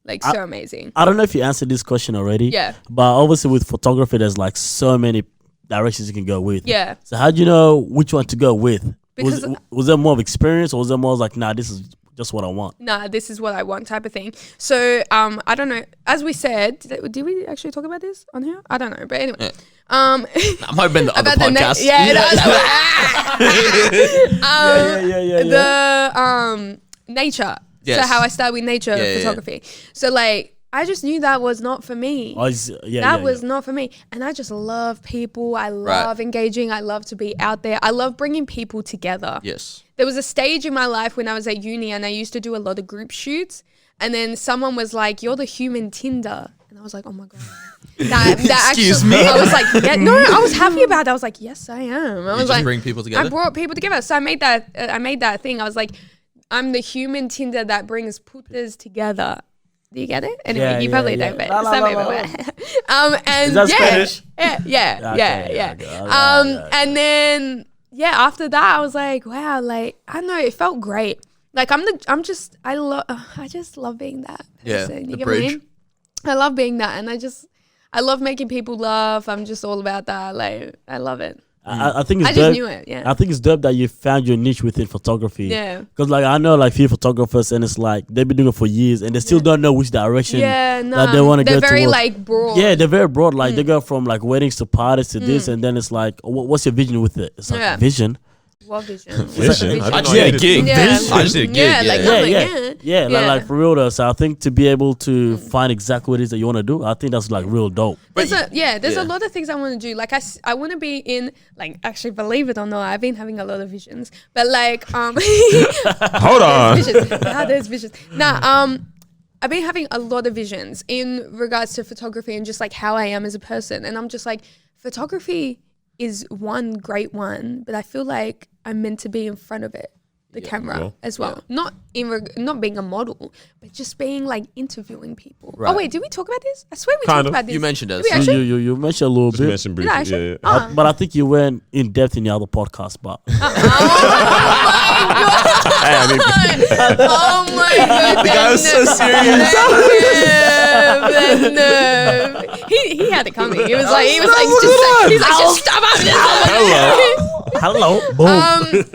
Like, so amazing. I don't know if you answered this question already. Yeah. But obviously with photography, there's like so many directions you can go with. Yeah. So how do you know which one to go with? Because Was there more of experience, or was there more like, nah, this is just what I want? nah, this is what I want type of thing. So I don't know. As we said, did we actually talk about this on here? I don't know. But anyway. That might have been the other About the podcast. The nature. Yes. So how I started with nature Yeah. photography. So like I just knew that was not for me. That was not for me. And I just love people. I love engaging. I love to be out there. I love bringing people together. Yes. There was a stage in my life when I was at uni and I used to do a lot of group shoots. And then someone was like, you're the human Tinder. And I was like, oh my God. Excuse me? I was like, yeah, no, I was happy about that. I was like, yes, I am. I was just like, bring people together? I brought people together. So I made that thing. I was like, I'm the human Tinder that brings putas together. Do you get it? Anyway, you probably don't, but and Is that Spanish? Yeah. And then after that, I was like, wow, like I don't know, it felt great. Like I just love being that person. You the get what I bridge. mean? I love being that, and I love making people laugh. I'm just all about that. Like I love it. I think it's I dope. just knew it. Yeah. I think it's dope that you found your niche within photography. Yeah. Because like I know like few photographers, and it's like they've been doing it for years, and they still don't know which direction that they want to go They're very towards. like broad. Yeah, they're very broad. Like they go from like weddings to parties to this, and then it's like, what's your vision with it? It's like vision. What vision? Vision? I just need a gig. Yeah. I just need a gig. Yeah, like, Like for real though. So I think to be able to find exactly what it is that you want to do, I think that's like real dope. There's a lot of things I want to do. Like I want to be in, like, actually, believe it or not, I've been having a lot of visions. But like Hold on. there's visions. I've been having a lot of visions in regards to photography and just like how I am as a person. And I'm just like, photography is one great one, but I feel like I'm meant to be in front of it, the camera as well. Not being a model, but just being like interviewing people. Right. Oh wait, did we talk about this? I swear we Kind talked of. about this. You mentioned it. Did we actually? You mentioned a little Just bit, mentioned Did I briefly. actually? Yeah. but I think you went in depth in the other podcast. But Oh my god! The guy was so serious. He had it coming. He was like, just stop it. hello, boom.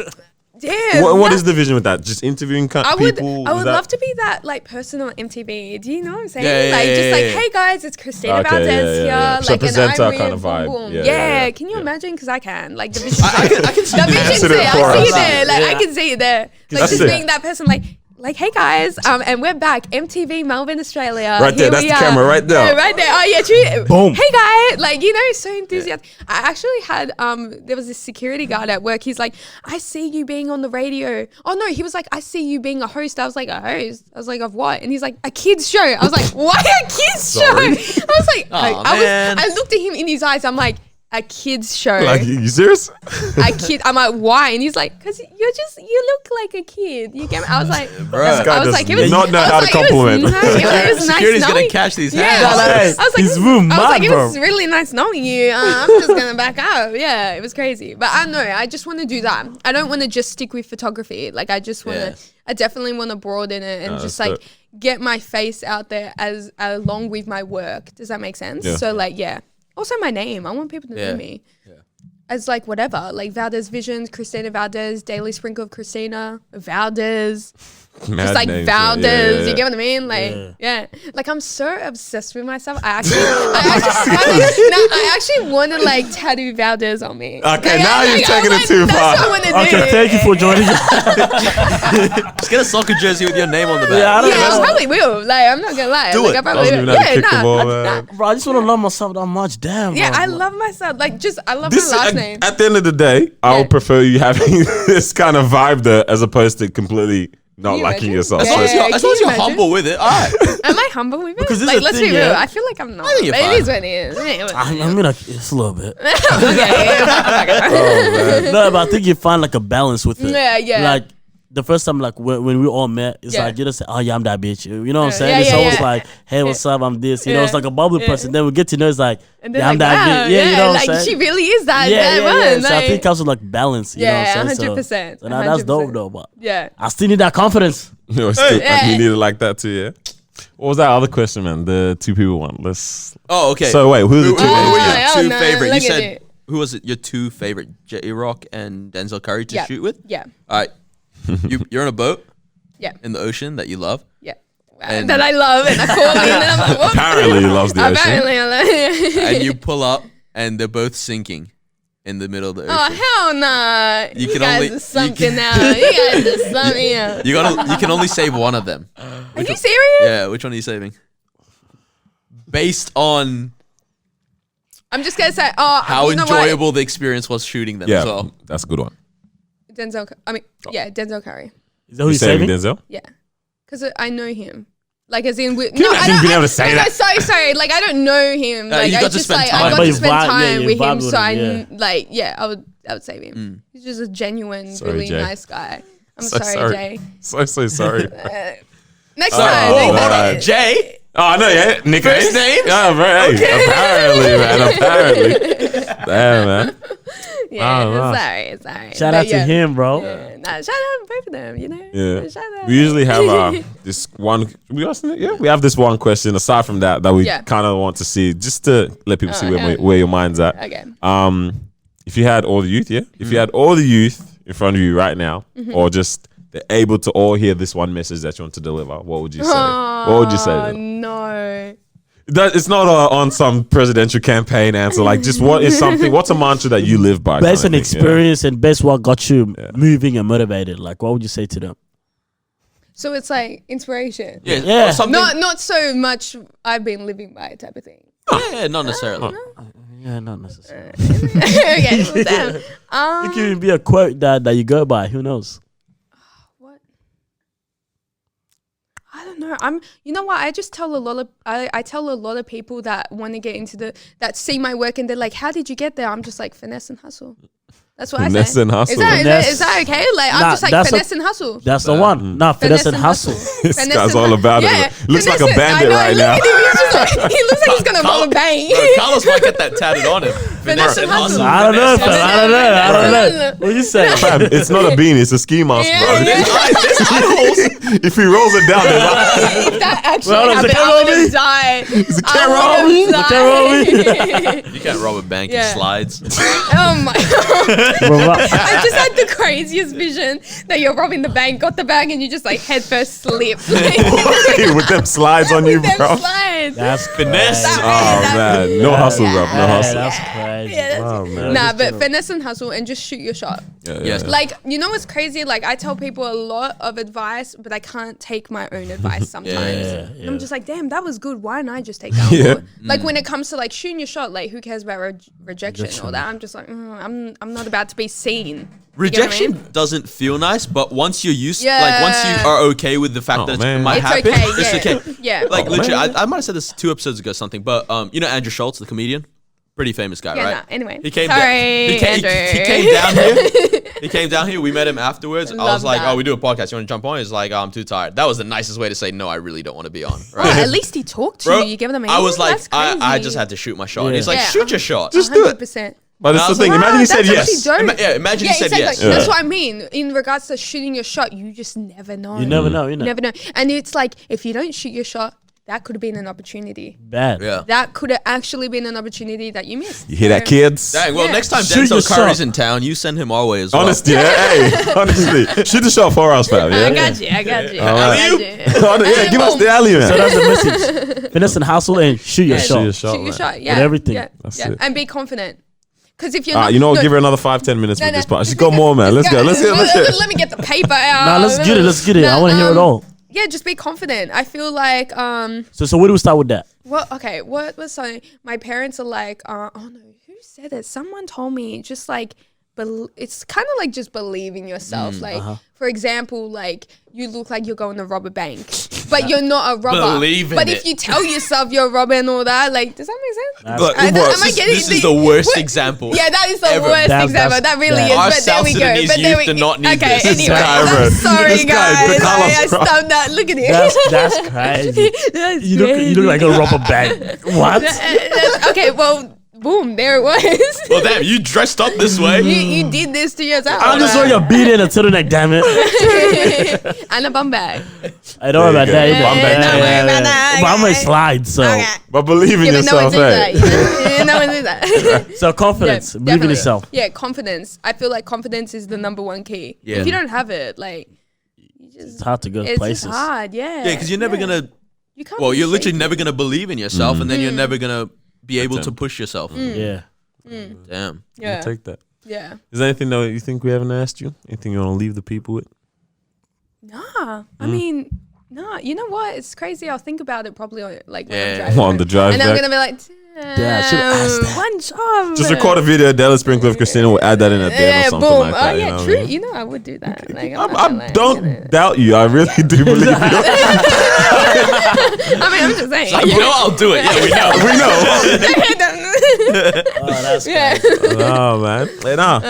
Damn. What is the vision with that? Just interviewing people? I would Is that- love to be that like person on MTV. Do you know what I'm saying? Yeah, like yeah, just yeah, like, yeah. hey guys, it's Kristina Okay, Valdez yeah. here. So Like presenter and I'm kind of vibe. boom. Yeah, Yeah. yeah. Can you imagine? Because I can. Like the vision. I can see the that. vision's there. for I see us. it there. Like Yeah. I can see it there. Like That's just it. being that person. Like, hey guys, and we're back. MTV Melbourne, Australia. Right there, Here that's we the are. camera right there. Yeah, right there. Oh yeah, true. Boom. Hey guys, like so enthusiastic. I actually had there was this security guard at work. He's like, I see you being on the radio. Oh no, he was like, I see you being a host. I was like, a host? I was like, of what? And he's like, a kids show. I was like, why a kids show? I was like, man. I looked at him in his eyes. I'm like, a kids show. Like, you serious? A kid. I'm like, why? And he's like, because you look like a kid. You get me? I was like, Bruh. Guy I was does like, it was not know I was how to like, compliment. It was nice, it was nice Security's gonna knowing- catch these Yeah, hands. I was like, His room, I was like, mad, it bro. was really nice knowing you. I'm just gonna back up. Yeah, it was crazy. But I know, I just want to do that. I don't want to just stick with photography. Like, I just want to. Yeah. I definitely want to broaden it and just that's like get my face out there as along with my work. Does that make sense? Yeah. So like, yeah. Also, my name. I want people to know me. As like whatever, like Valdez Visions, Kristina Valdez, Daily Sprinkle of Kristina, Valdez. just like names, Valdez. You get what I mean? Like, like I'm so obsessed with myself. I actually want to like tattoo Valdez on me. Okay, now you're taking it too far. Okay, thank you for joining us. Just get a soccer jersey with your name on the back. Yeah, I probably will. Like, I'm not gonna lie. Do like, it. I probably will. Bro, I just want to love myself that much. Damn. Yeah, bro. I love myself. Like, I love my last name. At the end of the day, I would prefer you having this kind of vibe there as opposed to completely not liking yourself. As long as you're humble with it, all right. Am I humble with it? Because this like, is let's thing, be real. yeah. I feel like I'm not. I think you're But fine. it is what it is. I mean, like, it's a little bit. Okay. No, but I think you find like a balance with it. Yeah. Like the first time, like when we all met, it's like you just say, "Oh yeah, I'm that bitch." You know what I'm saying? It's always like, "Hey, what's up? I'm this." You know, it's like a bubbly person. Then we get to know it's like, "Yeah, I'm that bitch." Yeah, you know what I'm like saying? she really is that. Yeah. One. So I think it comes with like balance. You know what I'm saying? 100%. So now that's dope though. But Yeah. I still need that confidence. You need it like that too, yeah. What was that other question, man? The two people one. Oh, okay. So wait, who are the two? Who were your Oh, two no, favorite? You look at said it. who was it? Your two favorite, J-Rock and Denzel Curry to shoot with? Yeah. All right. You're on a boat Yeah. in the ocean that you love. Yeah. And- that I love and I fall in and I'm like, whoop. Apparently he loves the ocean. Apparently I love it. And you pull up and they're both sinking in the middle of the ocean. Oh hell nah! You You can guys only- are something now. You guys are something else. You can only save one of them. Are you serious? Yeah, which one are you saving? Based on I'm just gonna say, oh, how you know enjoyable the experience was shooting them Yeah, as well. that's a good one. what? Denzel Curry. Is that who You you're saving saving? Denzel? Yeah, because I know him. Like as in, you imagine being able to say that? Sorry. Like I don't know him. Like you I got to just spend like time. I got But to you spend vibe- time you with vibe him. with So him, I would save him. He's just a genuine, Sorry, really Jay. nice guy. I'm So sorry, Jay. So sorry. Next Oh, time. hold next on. time. Jay, Oh no, yeah, Nick. First names? Yeah, right. Hey, apparently, man. Apparently. Damn, man. Yeah, wow. sorry. Shout But out to yeah. him, bro. Yeah, nah, shout out to both of them, you know? Yeah. Shout out. We usually have this one. We have this one question. Aside from that we kind of want to see, just to let people see where your mind's at. Okay. If you had all the youth, if you had all the youth in front of you right now, or just they're able to all hear this one message that you want to deliver, what would you say? What would you say to them? No. It's not on some presidential campaign answer. Like, just what's a mantra that you live by? Based on experience and based what got you moving and motivated. Like, what would you say to them? So it's like inspiration. Yeah. Or something. Not so much I've been living by type of thing. Yeah, not necessarily. Yeah, not necessarily. Okay, so damn. It could even be a quote that you go by. Who knows? What? I don't know. You know what? I just tell a lot of I tell a lot of people that want to get into that see my work and they're like, "How did you get there?" I'm just like, finesse and hustle. That's what Finesse I say. and hustle. Is that okay? Like I'm just like that's finesse and hustle. That's the one. Nah, finesse and hustle. This Finesse guy's and all about yeah, it. Looks like a finesse bandit I right know, now. Look at him. He's just like, he looks like he's gonna rob a bank. Bro, Carlos might get that tatted on him. Finesse and hustle. I don't know, fam. I don't know. What you say? Fam, it's not a beanie, it's a ski mask, Yeah, bro. yeah. If he rolls it down, there's like, If that actually Well, happened, it's a I would camera have died. it's a I camera. would have died. You can't rob a bank in Yeah. slides. Oh my god. Bro, I just had the craziest vision that you're robbing the bank, got the bag, and you just like head first slip. with them slides on you, Them bro. slides. that's Finesse. crazy. Oh man, no hustle, bro. No Yeah, hustle. that's crazy. Yeah, that's Oh man. Nah, but finesse and hustle and just shoot your shot. Yes. Like, you know what's crazy? Like, I tell people a lot of advice, but I can't take my own advice sometimes. Yeah. I'm just like, damn, that was good. Why not just take that on board? Like, when it comes to like shooting your shot, like, who cares about rejection or that? I'm just like, I'm not about to be seen. You get what I Rejection mean? doesn't feel nice, but once you're used, Yeah. like once you are okay with the fact Oh, that man. it might It's happen, okay. it's Yeah. okay. Yeah. Like Oh, literally, man. I might have said this 2 episodes ago, or something, but you know Andrew Schultz, the comedian, pretty famous guy, Yeah, right? nah, anyway. he came. Sorry, he came Andrew. down here. He came down here. We met him afterwards. I was Love like, that. "Oh, we do a podcast. You want to jump on?" He's like, "Oh, I'm too tired." That was the nicest way to say no. I really don't want to be on. Right? Well, at least he talked to Bro, you. You get what I mean? I was like, That's I crazy. just had to shoot my shot. Yeah. And he's like, Yeah, shoot your shot. Just do it. 100%. But it's I the was thing. like, Imagine he said that's yes. actually dope. Imagine he said exactly. yes. That's what I mean. In regards to shooting your shot, you just never know. You never know, you know. Never know. And it's like, if you don't shoot your shot, that could have been an opportunity. Bad. Yeah. That could have actually been an opportunity that you missed. You hear that, kids? Dang, well, next time Shoot Denzel yourself. Curry's in town, you send him our way as well. Honestly, honestly. Shoot the shot for us, fam. Yeah? I got you. I got you. All right. I got you. Yeah, give us the alley, man. So that's the message. Finesse and hustle and shoot your shot. Shoot your shot, Shoot your man. shot. Yeah. With everything. Yeah. That's yeah. it. And be confident. Because if you're not, You know, no, give her another 5-10 minutes no, with no. this part. She's got more, man. Let's go. Let's get it. Let me get the paper out. Nah, let's get it. Let's get it. I want to hear it all. Yeah, just be confident. I feel like So where do we start with that? Well, okay. What was something? My parents are like, oh no, who said it? Someone told me. Just like, it's kind of like just believe in yourself. Like, for example, like you look like you're going to rob a bank, but you're not a robber. Believe in but it. if you tell yourself you're a robber and all that, like, does that make sense? Look, Am I getting this is the worst example. Yeah, that is the ever. worst That's- example. That really yeah. is. Our But there we South go. Sudanese But there youth we do not need okay, this. anyway, guy, bro. I'm sorry, This guy, guys. Carlos, I bro. stumped that. Look at it. That's crazy. That's You look like a rubber bag. What? okay, well, boom, there it was. Well, damn, you dressed up this way. you did this to yourself. I'm just wearing a beat and a turtleneck, damn it. And a bum bag. I don't know about that either. Bum bag, don't worry about that. But I'm Okay. a slide, so Okay. But believe in Yeah, but no one yourself, do that. hey. No one do that. so confidence, Yeah, believe in definitely. yourself. Yeah, confidence. I feel like confidence is the number one key. Yeah. If you don't have it, like, It's hard to go it's places. just hard. Yeah. Yeah, because you're never gonna. You can't. Well, be you're literally shaky. never gonna believe in yourself, and then you're never gonna be able to push yourself. Yeah. Damn. Yeah. Take that. Yeah. Is there anything though you think we haven't asked you? Anything you want to leave the people with? Nah. I mean, nah. You know what? It's crazy. I'll think about it probably on, like when I'm Yeah. driving. On the drive and I'm back? gonna be like, Yeah, I should've asked that. one job. Just record a video of Della Sprinkler with Christina. We'll add that in at the end or something boom. like that. Oh you yeah, know what true. I mean? You know, I would do that. Like, I don't doubt you. I really do believe you. I mean, I'm just saying. Like, you know, I'll do it. Yeah, we know. We know. Oh, that's yeah. Oh man. Nah.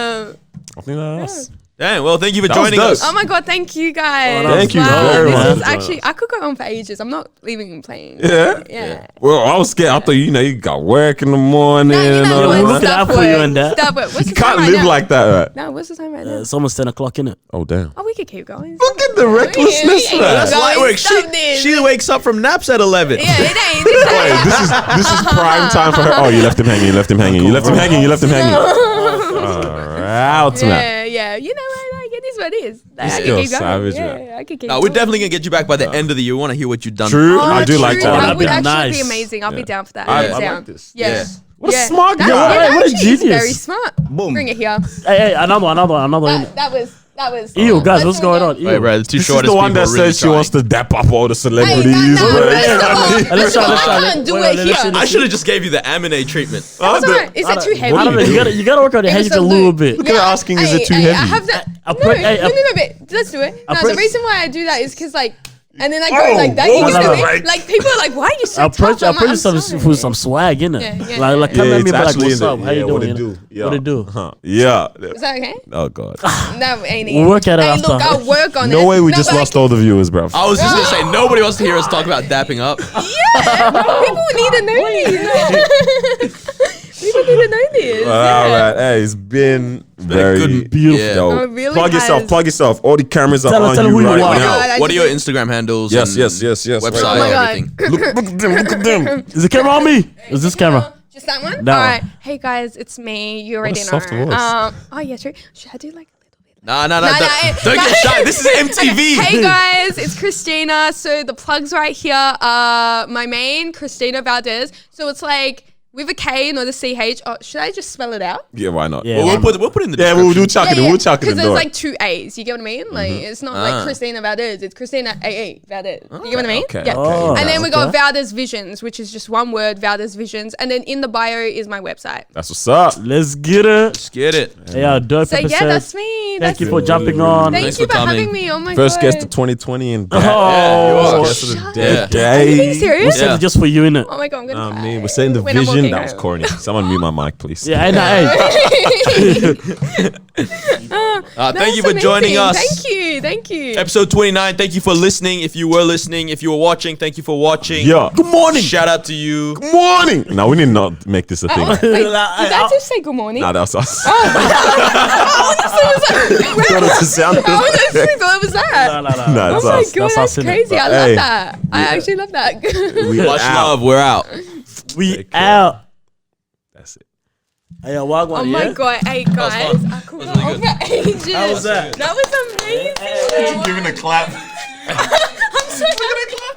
I think that's Damn. Well, thank you for That was joining dope. us. Oh my god, thank you guys. Oh, thank you Wow, very this much. is actually, I could go on for ages. I'm not leaving playing. Yeah? Yeah. Well, I was scared. I thought you got work in the morning No, and all we're what? looking that. out for you and that. Stop it. What's You the time can't right live now? like that, right? No, what's the time right now? It's almost 10 o'clock, innit? Oh damn. Oh, we could keep going. Look at the recklessness, Yeah, man. That's Guys, light work. stop this. She wakes up from naps at 11. Yeah, it ain't. Wait, this is prime time for her. Oh, you left him hanging. You left him hanging. You left him hanging. You left him hanging. Out, man. Yeah. You know what? Like, it is what it is. Like, This I could girl's keep going. savage, yeah, man. I could keep No, we're going. definitely gonna get you back by the end of the year. We want to hear what you've done. True. Oh, I do like true. that. That would That'd be actually nice. be amazing. I'll be down for that. I Hands like down. this. Yeah. Yeah. What a smart That's- guy. yeah, What a actually, he's genius. very smart. Boom. Bring it here. Hey, another one. That was. Ew, guys, Let's what's do it going on? again. Ew. Wait, bro, the two This is shortest the one people that really says she wants to dap up all the Hey, celebrities. no, bro. let's Yeah, go. man. Let's try. Can't do it here. I should have just gave you the Amine treatment. That's alright. Is it too heavy? I don't know. You gotta work on your If head it's a little loop. bit. Look at her asking, is it too I heavy? have that. I No, put- hey, but let's do it. No, put- the reason why I do that is because like, and then I go Oh, like that. what You was know that what I mean? like? Like people are like, why are you so I'll tough? put I'm like, you some I'm sorry. with some swag in it. Yeah, Like yeah. come at me, it's be like, actually what's in up? the- How you yeah, doing? what it you do? know? Yeah. What it do? Huh. Yeah. Is that okay? Oh god. No, ain't it? We'll work at it Hey, after. look, I'll work on it. No way we No, just but lost all the viewers, bro. I was just gonna say nobody wants to hear us talk about dapping up. Yeah, people need to know this. People need to know this. All yeah. right. Hey, it's been very good- beautiful. Yeah. Yo, Oh, it really plug yourself. has. Plug yourself. All the cameras are Tell on them you who you right are. now. God, What are your I- Instagram handles? Yes, and yes. Website, Right Oh my God. everything. Look at them. Look at them. Is the camera on me? Is this camera? Just that one? That All one. right. Hey guys, it's me. You already know. soft voice. Oh yeah, true. Should I do like a little bit? No. No, Don't get shy. This is MTV. Hey guys, it's Kristina. So the plug's right here. My main, Kristina Valdez. So it's like with a K, not a CH. Oh, should I just spell it out? Yeah, why not? Yeah. Well, we'll put it in the Yeah, description. we'll chuck it in. We'll chuck it in Because the there's door. like two A's. You get what I mean? Like it's not like Kristina Valdez. It's Kristina AA Valdez. You get what I mean? Okay, Yeah. okay. And then we got Okay. Valdez Visions, which is just one word, Valdez Visions. And then in the bio is my website. That's what's up. Let's get it. Let's get it. Yeah, dope So episode. yeah, that's me. Thank you for jumping on. Thank Thanks you for for coming. having me. Oh my First god. guest of 2020 and Oh, guest of the shut day. up. Are you being we serious? said it just for you, innit? Oh my god, I'm gonna cry. Me, we're saying the When I'm vision. walking That was home. corny. Someone mute my mic, please. Yeah, I know. Hey. Thank you for joining us. Thank you. Episode 29. Thank you for listening. If you were listening, if you were watching, thank you for watching. Yeah. Good morning. Shout out to you. Good morning. No, we need not make this a thing. Wait, did I just say good morning? Nah, that's us. I honestly thought it was that. No, Oh it's my us. god, that's crazy. I love that. I actually love that. Much love. We're out. We out. That's it. Hey, Wagwan, Oh my god, hey guys, I could go on for ages. How was that? That was amazing. Giving a clap. I'm so happy.